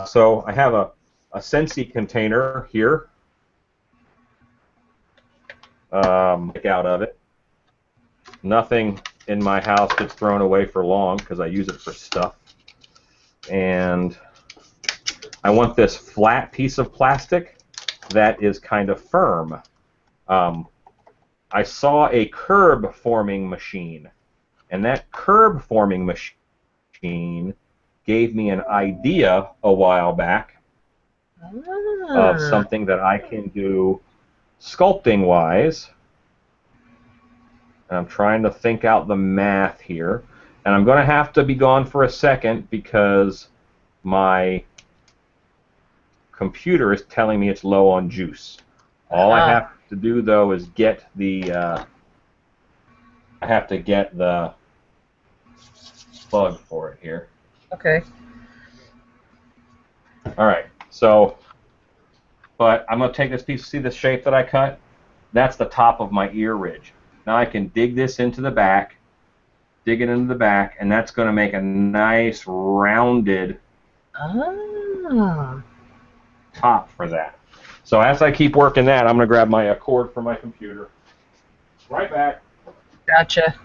So I have a Sensi container here. Out of it. Nothing in my house gets thrown away for long because I use it for stuff. And I want this flat piece of plastic that is kind of firm. I saw a curb forming machine, and that curb forming machine gave me an idea a while back of something that I can do sculpting wise. And I'm trying to think out the math here, and I'm going to have to be gone for a second because my computer is telling me it's low on juice. All I have to do though is get the I have to get the plug for it here. Okay. All right. So, but I'm going to take this piece. See the shape that I cut? That's the top of my ear ridge. Now I can dig this into the back, dig it into the back, and that's going to make a nice rounded top for that. So as I keep working that, I'm going to grab my cord from my computer. Right back. Gotcha.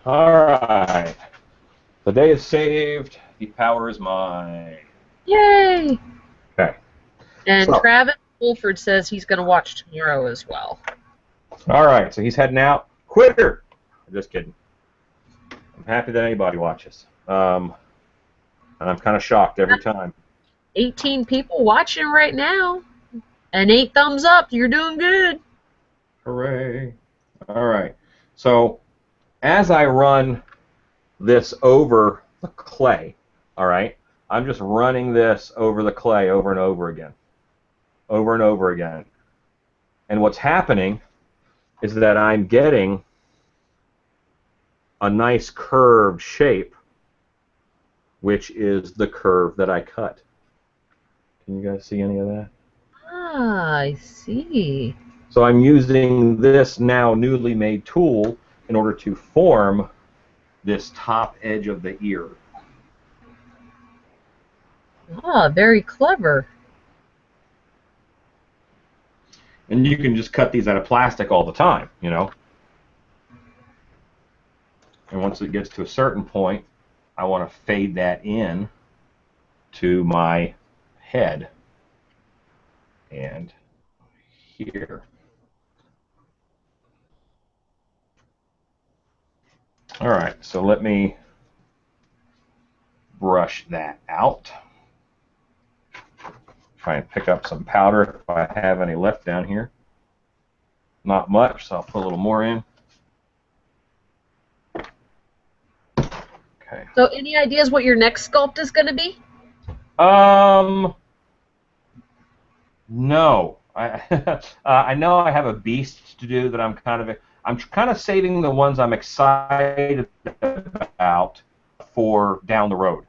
All right. The day is saved. The power is mine. Yay! Okay. And So, Travis Wolford says he's going to watch tomorrow as well. all right. So he's heading out. Quitter. I'm just kidding. I'm happy that anybody watches. And I'm kind of shocked every time. 18 people watching right now. And 8 thumbs up. You're doing good. Hooray. All right. So as I run this over the clay, all right, I'm just running this over the clay over and over again. Over and over again. And what's happening is that I'm getting a nice curved shape, which is the curve that I cut. Can you guys see any of that? Ah, I see. So I'm using this now newly made tool in order to form this top edge of the ear. Ah, very clever. And you can just cut these out of plastic all the time, you know. And once it gets to a certain point, I want to fade that in to my head and here. All right, so let me brush that out. Try and pick up some powder if I have any left down here. Not much, so I'll put a little more in. Okay. So any ideas what your next sculpt is going to be? No. I know I have a beast to do that I'm kind of saving the ones I'm excited about for down the road.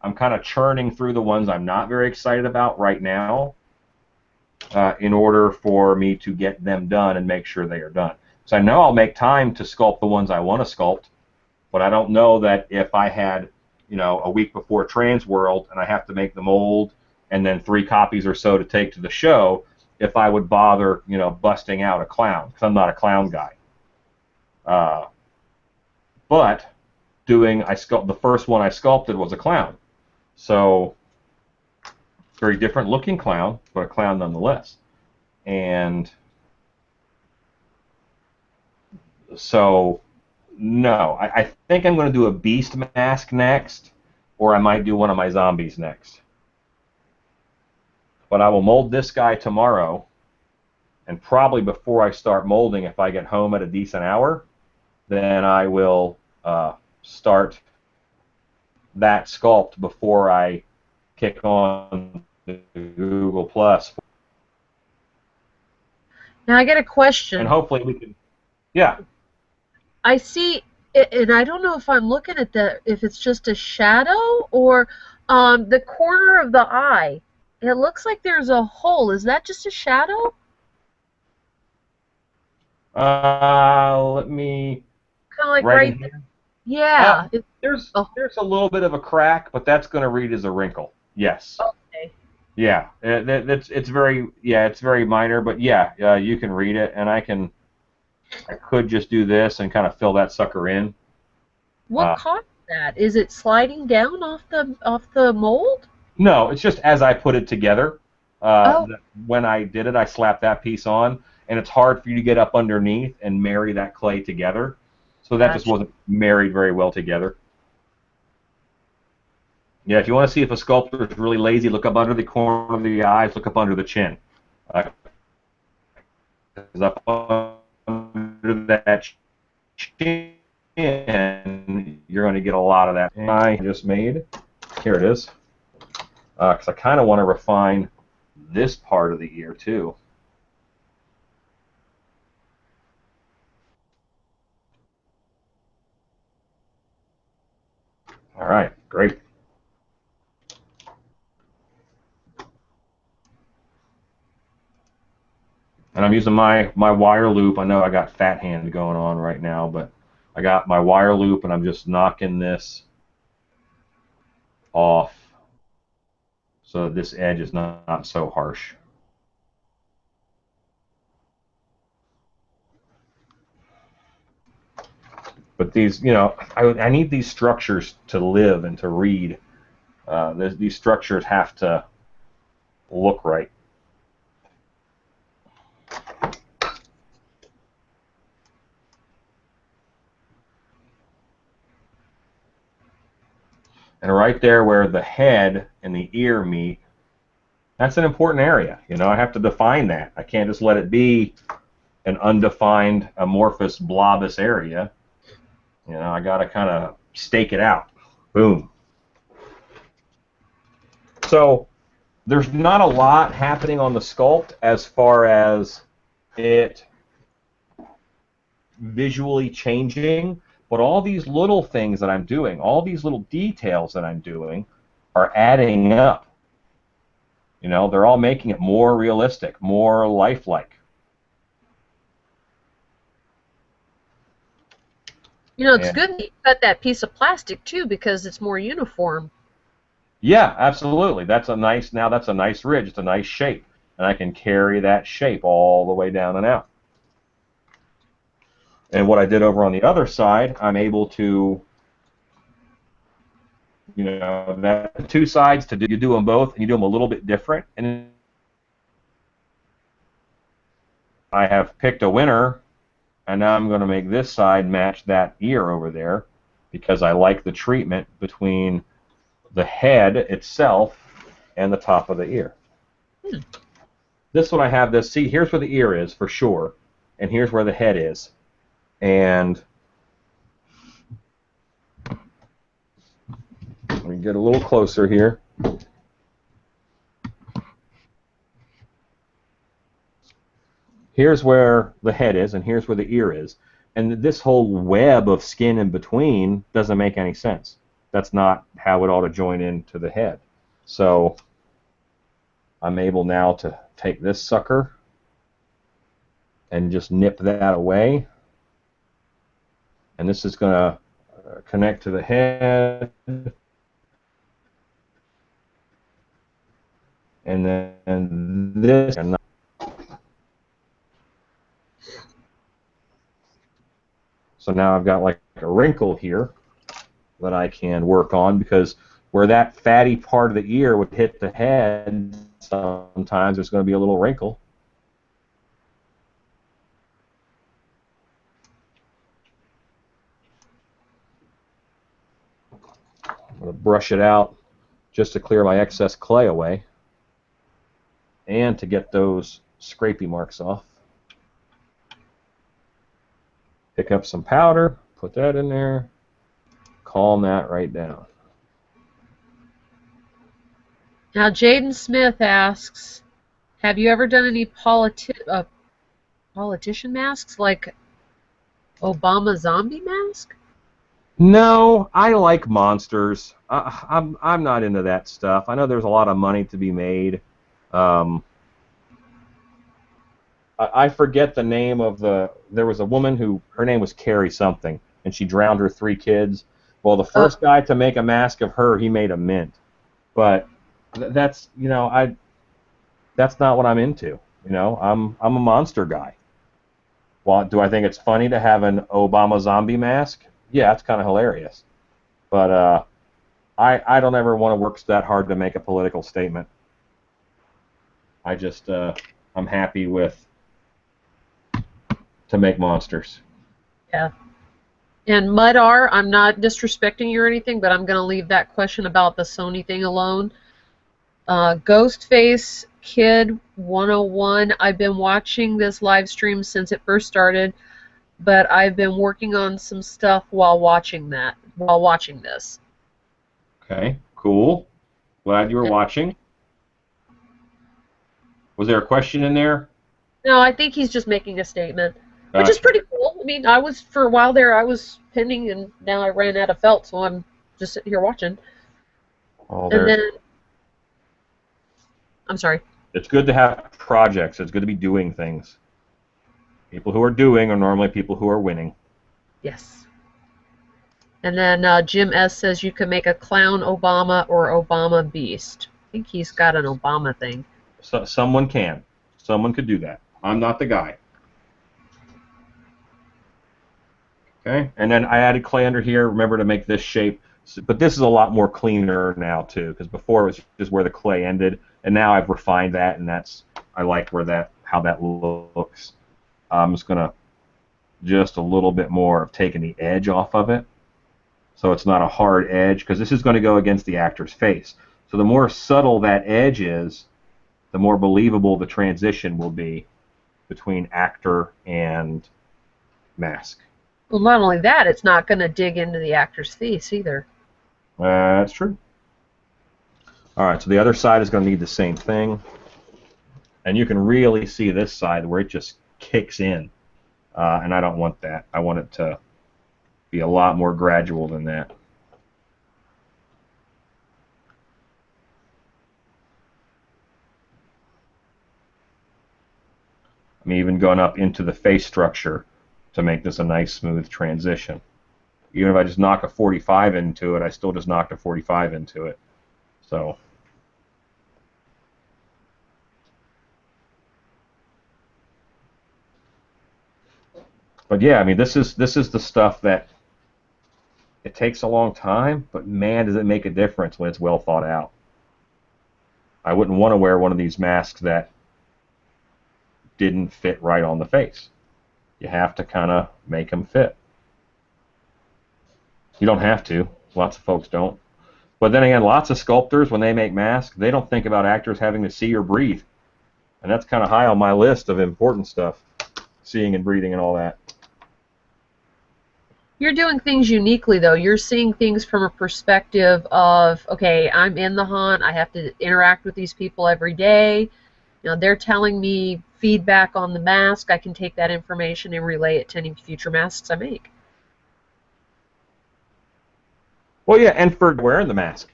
I'm kind of churning through the ones I'm not very excited about right now in order for me to get them done and make sure they are done. So I know I'll make time to sculpt the ones I want to sculpt, but I don't know that if I had, you know, a week before Trans World and I have to make the mold and then 3 copies or so to take to the show, if I would bother, you know, busting out a clown, because I'm not a clown guy. Uh, but the first one I sculpted was a clown. So very different looking clown, but a clown nonetheless. And so no, I think I'm going to do a beast mask next, or I might do one of my zombies next. But I will mold this guy tomorrow, and probably before I start molding, if I get home at a decent hour, then I will start that sculpt before I kick on the Google Plus. Now I got a And question. hopefully we can, yeah. I see, and I don't know if I'm looking at if it's just a shadow or the corner of the eye. It looks like there's a hole. Is that just a shadow? Let me, Kind of like right in right there. here. Yeah. Oh, There's a little bit of a crack, but that's going to read as a wrinkle. Yes. okay. Yeah. It's very, yeah, it's very minor, but yeah, you can read it, and I could just do this and kind of fill that sucker in. What Uh, caused that? Is it sliding down off the mold? no, it's just as I put it together. Oh, When I did it, I slapped that piece on, and it's hard for you to get up underneath and marry that clay together. So that just gotcha. wasn't married very well together. Yeah, if you want to see if a sculptor is really lazy, look up under the corner of the eyes, look up under the chin. 'Cause up under that chin, you're going to get a lot of that. I just made. Here it is. Because I kind of want to refine this part of the ear too. All right, great. And I'm using my wire loop. I know I got fat hand going on right now, but I got my wire loop, and I'm just knocking this off so that this edge is not so harsh. But these, I need these structures to live and to read. These structures have to look right. And right there where the head and the ear meet, that's an important area. I have to define that. I can't just let it be an undefined, amorphous, blobous area. I got to kind of stake it out. Boom. So there's not a lot happening on the sculpt as far as it visually changing, but all these little things that I'm doing, all these little details that I'm doing are adding up. They're all making it more realistic, more lifelike. It's And good that you cut that piece of plastic too because it's more uniform. yeah, absolutely. That's a nice ridge. It's a nice shape. And I can carry that shape all the way down and out. And what I did over on the other side, I'm able to, that two sides to do, you do them both, and you do them a little bit different. And I have picked a winner, and now I'm going to make this side match that ear over there because I like the treatment between the head itself and the top of the ear. This one I have this, see, here's where the ear is for sure, and here's where the head is. And let me get a little closer here. Here's where the head is, and here's where the ear is. And this whole web of skin in between doesn't make any sense. That's not how it ought to join into the head. So I'm able now to take this sucker and just nip that away. And this is going to connect to the head. And then this. So now I've got like a wrinkle here that I can work on, because where that fatty part of the ear would hit the head, sometimes there's going to be a little wrinkle. I'm going to brush it out just to clear my excess clay away and to get those scrapey marks off. Pick up some powder, put that in there, calm that right down. Now, Jaden Smith asks, have you ever done any politician masks, like Obama zombie mask? No, I like monsters. I'm not into that stuff. I know there's a lot of money to be made. I forget the name of there was a woman who, her name was Carrie something, and she drowned her 3 kids. Well, the first guy to make a mask of her, he made a mint. But that's, that's not what I'm into. I'm a monster guy. Well, do I think it's funny to have an Obama zombie mask? Yeah, it's kind of hilarious. But I don't ever want to work that hard to make a political statement. I just, I'm happy to make monsters. Yeah. And Mudar, I'm not disrespecting you or anything, but I'm going to leave that question about the Sony thing alone. Ghostface Kid 101, I've been watching this live stream since it first started, but I've been working on some stuff while watching this. Okay, cool. Glad you were watching. Was there a question in there? No, I think he's just making a statement, which Gotcha. is pretty cool. I mean, for a while there, I was pinning, and now I ran out of felt, so I'm just sitting here watching. Oh, And then, I'm sorry. It's good to have projects. It's good to be doing things. People who are doing are normally people who are winning. Yes. And then Jim S. says you can make a clown Obama or Obama Beast. I think he's got an Obama thing. So, someone can. Someone could do that. I'm not the guy. Okay, and then I added clay under here. Remember to make this shape. But this is a lot more cleaner now too, because before it was just where the clay ended, and now I've refined that, and I like how that looks. I'm just gonna just a little bit more of taking the edge off of it, so it's not a hard edge, because this is going to go against the actor's face. So the more subtle that edge is, the more believable the transition will be between actor and mask. Well, not only that, it's not going to dig into the actor's face either. That's true. All right, so the other side is going to need the same thing. And you can really see this side where it just kicks in. And I don't want that. I want it to be a lot more gradual than that. I'm even going up into the face structure to make this a nice smooth transition. Even if I just knock a 45 into it, I still just knocked a 45 into it. So but yeah, I mean, this is the stuff that it takes a long time, but man, does it make a difference when it's well thought out. I wouldn't want to wear one of these masks that didn't fit right on the face. You have to kind of make them fit. You don't have to. Lots of folks don't. But then again, lots of sculptors, when they make masks, they don't think about actors having to see or breathe. And that's kind of high on my list of important stuff, seeing and breathing and all that. You're doing things uniquely, though. You're seeing things from a perspective of, okay, I'm in the haunt. I have to interact with these people every day. They're telling me feedback on the mask. I can take that information and relay it to any future masks I make. Well, yeah, and for wearing the mask.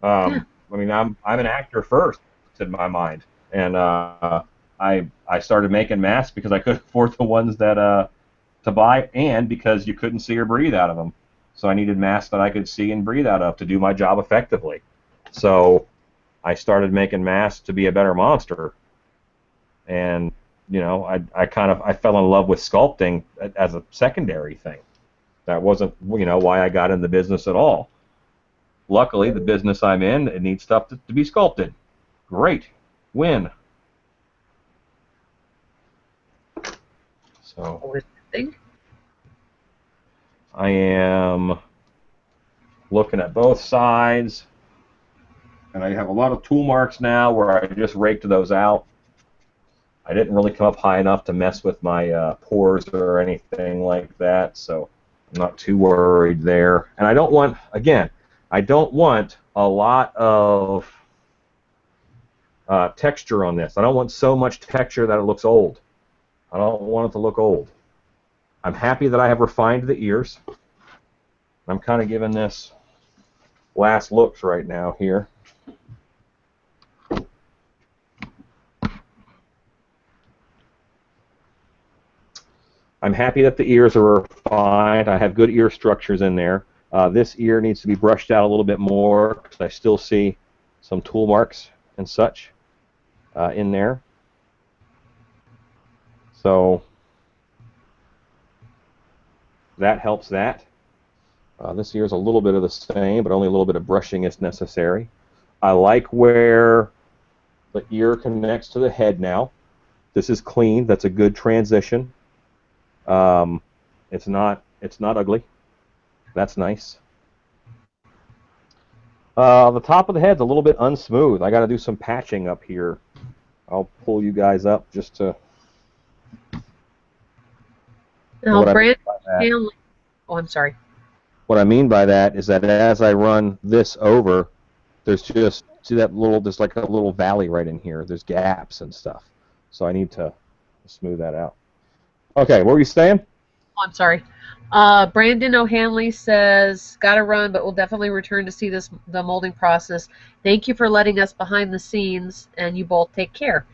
I mean, I'm an actor first, in my mind, and I started making masks because I couldn't afford the ones that to buy, and because you couldn't see or breathe out of them. So I needed masks that I could see and breathe out of to do my job effectively. So I started making masks to be a better monster, and I fell in love with sculpting as a secondary thing. That wasn't, why I got in the business at all. Luckily, the business I'm in, it needs stuff to be sculpted. Great. Win. So Always a good thing. I am looking at both sides, and I have a lot of tool marks now where I just raked those out. I didn't really come up high enough to mess with my pores or anything like that, so I'm not too worried there. And I don't want, again, I don't want a lot of texture on this. I don't want so much texture that it looks old. I don't want it to look old. I'm happy that I have refined the ears. I'm kind of giving this last looks right now here. I'm happy that the ears are refined. I have good ear structures in there. This ear needs to be brushed out a little bit more because I still see some tool marks and such in there. So that helps that. This ear is a little bit of the same, but only a little bit of brushing is necessary. I like where the ear connects to the head now. This is clean. That's a good transition. It's not ugly. That's nice. The top of the head's a little bit unsmooth. I got to do some patching up here. I'll pull you guys up just to. Now, Brand Hanley. Oh, I'm sorry. What I mean by that is that as I run this over, there's just, see that little, there's like a little valley right in here. There's gaps and stuff. So I need to smooth that out. Okay, what were you saying? Oh, I'm sorry. Brandon O'Hanley says, "Gotta run, but we'll definitely return to see the molding process. Thank you for letting us behind the scenes, and you both take care."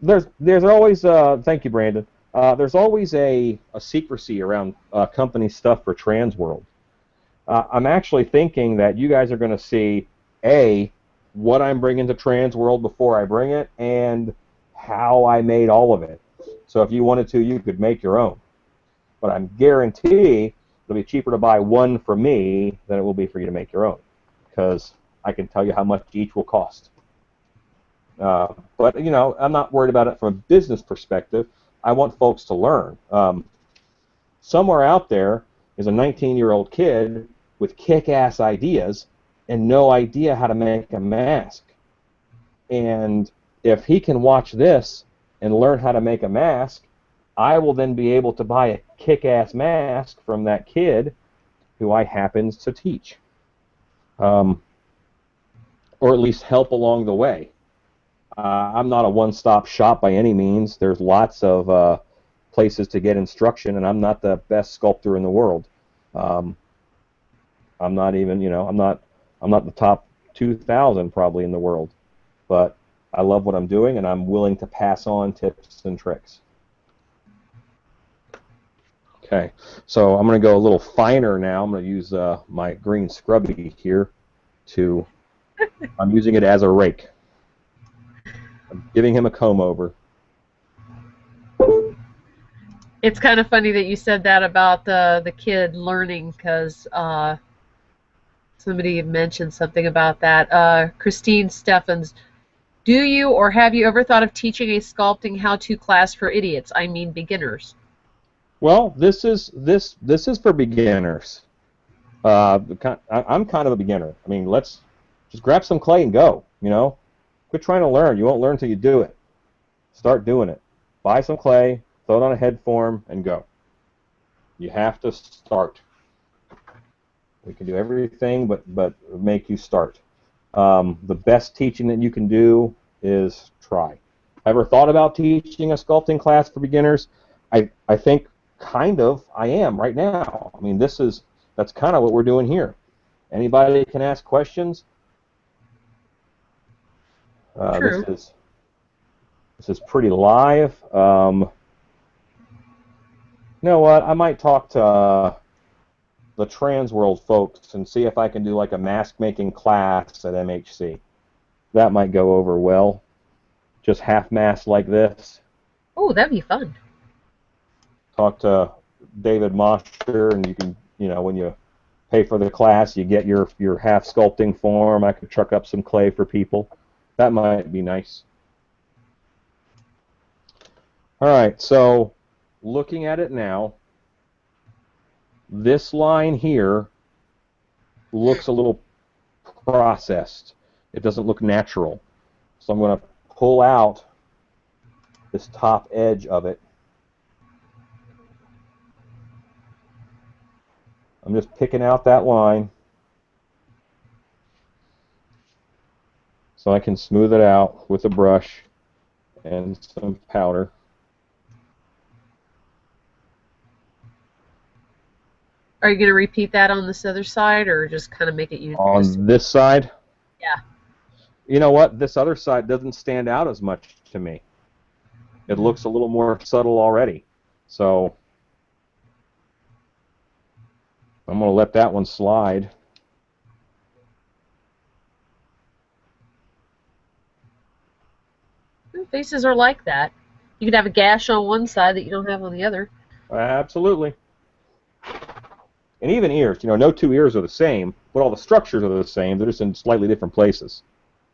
There's always, thank you, Brandon. There's always a secrecy around company stuff for Transworld. I'm actually thinking that you guys are going to see, A, what I'm bringing to Transworld before I bring it, and how I made all of it. So if you wanted to, you could make your own. But I'm guarantee it'll be cheaper to buy one from me than it will be for you to make your own, because I can tell you how much each will cost. But, I'm not worried about it from a business perspective. I want folks to learn. Somewhere out there is a 19-year-old kid with kick-ass ideas and no idea how to make a mask. And if he can watch this and learn how to make a mask, I will then be able to buy a kick-ass mask from that kid who I happen to teach. Or at least help along the way. I'm not a one-stop shop by any means. There's lots of places to get instruction, and I'm not the best sculptor in the world. I'm not even, I'm not the top 2,000 probably in the world. But I love what I'm doing, and I'm willing to pass on tips and tricks. Okay, so I'm going to go a little finer now. I'm going to use my green scrubby here to. I'm using it as a rake. I'm giving him a comb over. It's kind of funny that you said that about the kid learning, because somebody mentioned something about that. Christine Steffens, do you or have you ever thought of teaching a sculpting how-to class for idiots? I mean beginners. Well, this is for beginners. I'm kind of a beginner. I mean, let's just grab some clay and go. Quit trying to learn. You won't learn until you do it. Start doing it. Buy some clay, throw it on a head form, and go. You have to start. We can do everything but make you start. The best teaching that you can do is try. Ever thought about teaching a sculpting class for beginners? I think kind of I am right now. I mean, that's kind of what we're doing here. Anybody can ask questions. True. This is pretty live. You know what? I might talk to the Transworld folks and see if I can do like a mask making class at MHC. That might go over well. Just half mask like this. Oh, that'd be fun. Talk to David Mosher, and you can, when you pay for the class, you get your half sculpting form. I could truck up some clay for people. That might be nice. All right, so looking at it now, this line here looks a little processed. It doesn't look natural. So I'm going to pull out this top edge of it. I'm just picking out that line so I can smooth it out with a brush and some powder. Are you going to repeat that on this other side, or just kind of make it unique? On this side? Yeah. You know what? This other side doesn't stand out as much to me. It looks a little more subtle already. So I'm going to let that one slide. Faces are like that. You could have a gash on one side that you don't have on the other. Absolutely. And even ears. No two ears are the same, but all the structures are the same. They're just in slightly different places.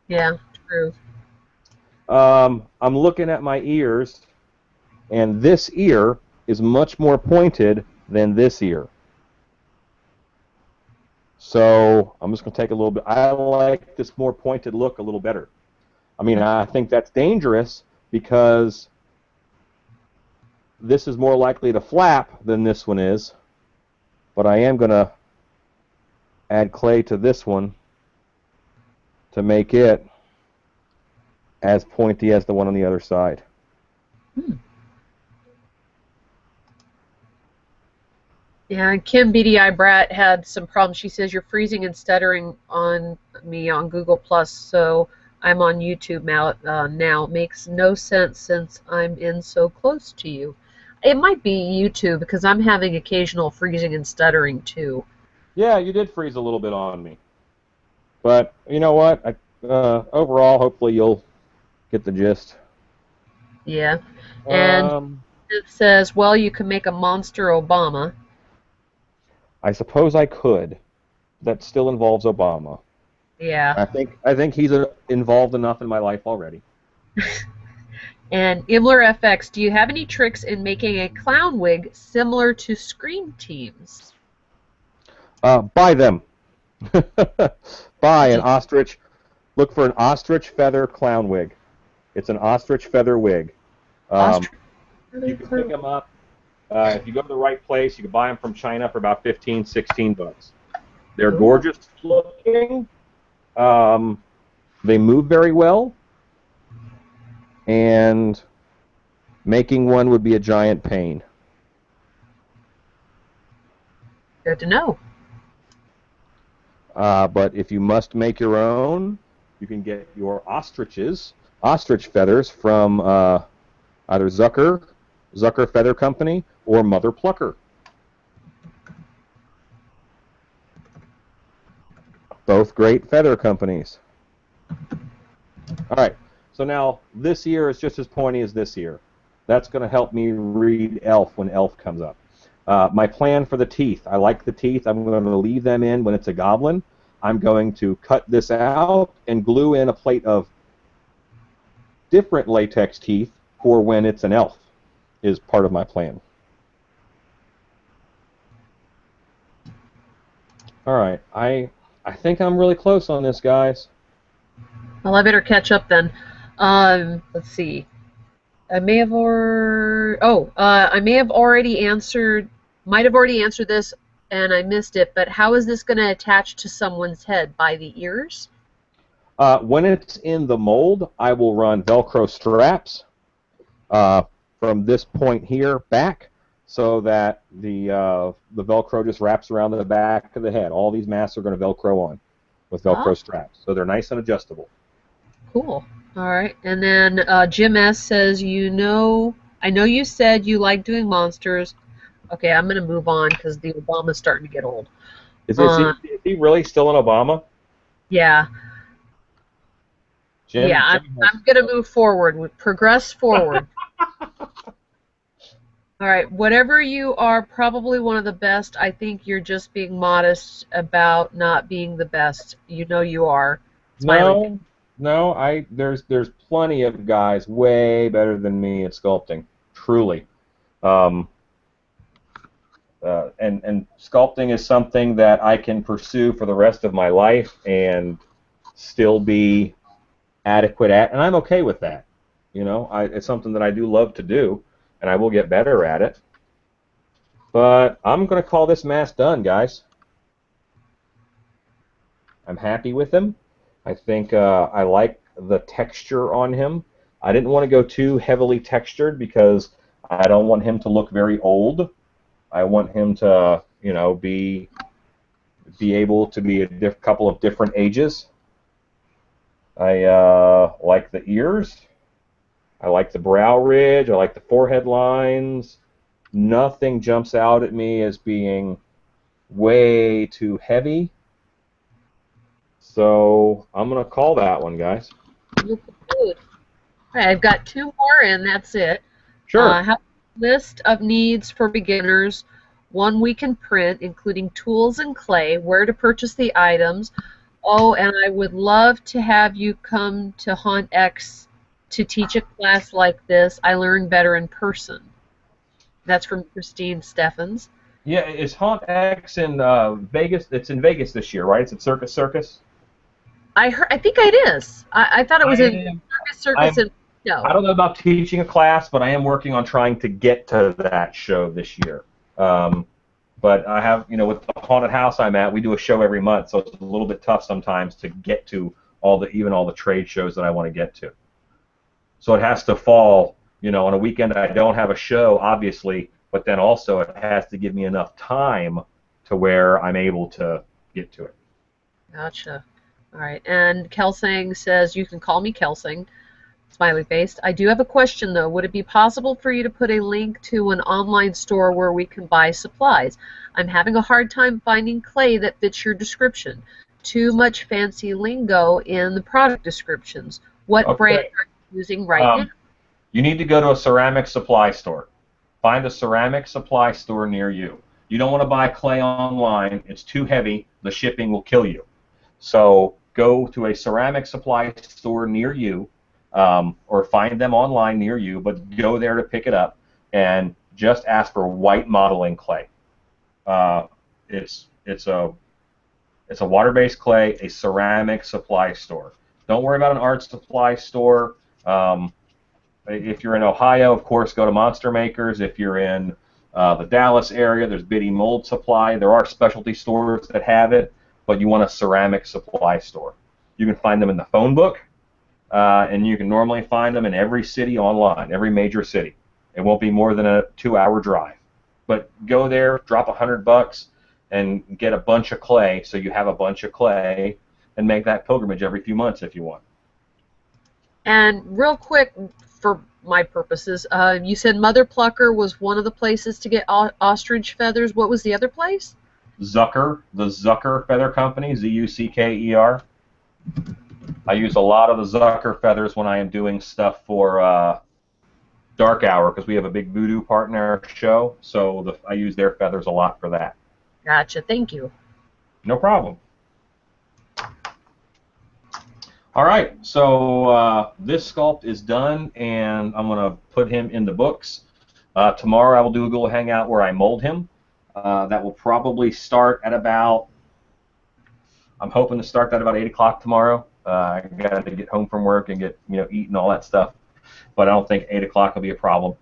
Yeah, true. I'm looking at my ears, and this ear is much more pointed than this ear. So I'm just going to take a little bit. I like this more pointed look a little better. I mean, I think that's dangerous because this is more likely to flap than this one is. But I am going to add clay to this one to make it as pointy as the one on the other side. Yeah, and Kim BDI Brat had some problems. She says, you're freezing and stuttering on me on Google+, so I'm on YouTube now. Makes no sense since I'm in so close to you. It might be YouTube because I'm having occasional freezing and stuttering too. Yeah, you did freeze a little bit on me. But you know what? Overall, hopefully you'll get the gist. Yeah. And it says, well, you can make a monster Obama. I suppose I could. That still involves Obama. Yeah. I think he's involved enough in my life already. And Imler FX, do you have any tricks in making a clown wig similar to Scream Team's? Buy them. Buy an ostrich. Look for an ostrich feather clown wig. It's an ostrich feather wig. You can pick them up. If you go to the right place, you can buy them from China for about 15, 16 bucks. They're gorgeous looking. They move very well. And making one would be a giant pain. Good to know. But if you must make your own, you can get your ostrich feathers from either Zucker Feather Company, or Mother Plucker. Both great feather companies. All right, so now this ear is just as pointy as this ear. That's going to help me read Elf when Elf comes up. My plan for the teeth. I like the teeth. I'm going to leave them in when it's a goblin. I'm going to cut this out and glue in a plate of different latex teeth for when it's an elf, is part of my plan. All right, I think I'm really close on this, guys. Well, I better catch up then. Let's see. I may have already answered, might have already answered this and I missed it, but how is this going to attach to someone's head? By the ears? When it's in the mold, I will run Velcro straps from this point here back, so that the Velcro just wraps around the back of the head. All these masks are going to Velcro on with Velcro straps, so they're nice and adjustable. Cool. All right. And then Jim S. says, I know you said you like doing monsters. Okay, I'm going to move on because the Obama's starting to get old. Is he really still an Obama? Yeah. Jim, yeah, I'm going to move forward. Progress forward. All right, whatever you are, probably one of the best. I think you're just being modest about not being the best. You know you are. Smiley face. No, no, there's plenty of guys way better than me at sculpting, truly. Um, and sculpting is something that I can pursue for the rest of my life and still be adequate at, and I'm okay with that. It's something that I do love to do, and I will get better at it. But I'm going to call this mask done, guys. I'm happy with him. I think I like the texture on him. I didn't want to go too heavily textured because I don't want him to look very old. I want him to, be able to be a couple of different ages. I like the ears. I like the brow ridge. I like the forehead lines. Nothing jumps out at me as being way too heavy. So I'm going to call that one, guys. Good. All right, I've got two more, and that's it. Sure. Have a list of needs for beginners. One we can print, including tools and clay, where to purchase the items. Oh, and I would love to have you come to Haunt X to teach a class like this. I learn better in person. That's from Christine Steffens. Yeah, is Haunt X in Vegas? It's in Vegas this year, right? It's at Circus Circus. I think it is. I thought it was in I Circus, I'm and no. I don't know about teaching a class, but I am working on trying to get to that show this year. Um, but I have, with the haunted house I'm at, we do a show every month, so it's a little bit tough sometimes to get to even all the trade shows that I want to get to. So it has to fall, on a weekend I don't have a show, obviously, but then also it has to give me enough time to where I'm able to get to it. Gotcha. All right. And Kelsang says, you can call me Kelsang. Smiley face. I do have a question, though. Would it be possible for you to put a link to an online store where we can buy supplies? I'm having a hard time finding clay that fits your description. Too much fancy lingo in the product descriptions. What brand Okay. are you using right now? You need to go to a ceramic supply store. Find a ceramic supply store near you. You don't want to buy clay online. It's too heavy. The shipping will kill you. So go to a ceramic supply store near you, or find them online near you, but go there to pick it up and just ask for white modeling clay. Uh, it's a water-based clay, a ceramic supply store. Don't worry about an art supply store. If you're in Ohio, of course, go to Monster Makers. If you're in the Dallas area, there's Biddy Mold Supply. There are specialty stores that have it, but you want a ceramic supply store. You can find them in the phone book, and you can normally find them in every city online, every major city. It won't be more than a 2-hour drive. But go there, drop $100, and get a bunch of clay, so you have a bunch of clay, and make that pilgrimage every few months if you want. And real quick, for my purposes, you said Mother Plucker was one of the places to get ostrich feathers. What was the other place? Zucker, the Zucker Feather Company, Zucker. I use a lot of the Zucker feathers when I am doing stuff for Dark Hour, because we have a big voodoo part in our show, so I use their feathers a lot for that. Gotcha. Thank you. No problem. All right, so this sculpt is done, and I'm going to put him in the books. Tomorrow I will do a Google Hangout where I mold him. That will probably start at about, I'm hoping to start that about 8 o'clock tomorrow. I got to get home from work and get, eat and all that stuff, but I don't think 8 o'clock will be a problem.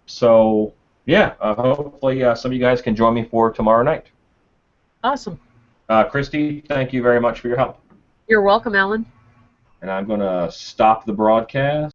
So, yeah, hopefully some of you guys can join me for tomorrow night. Awesome. Christy, thank you very much for your help. You're welcome, Alan. And I'm going to stop the broadcast.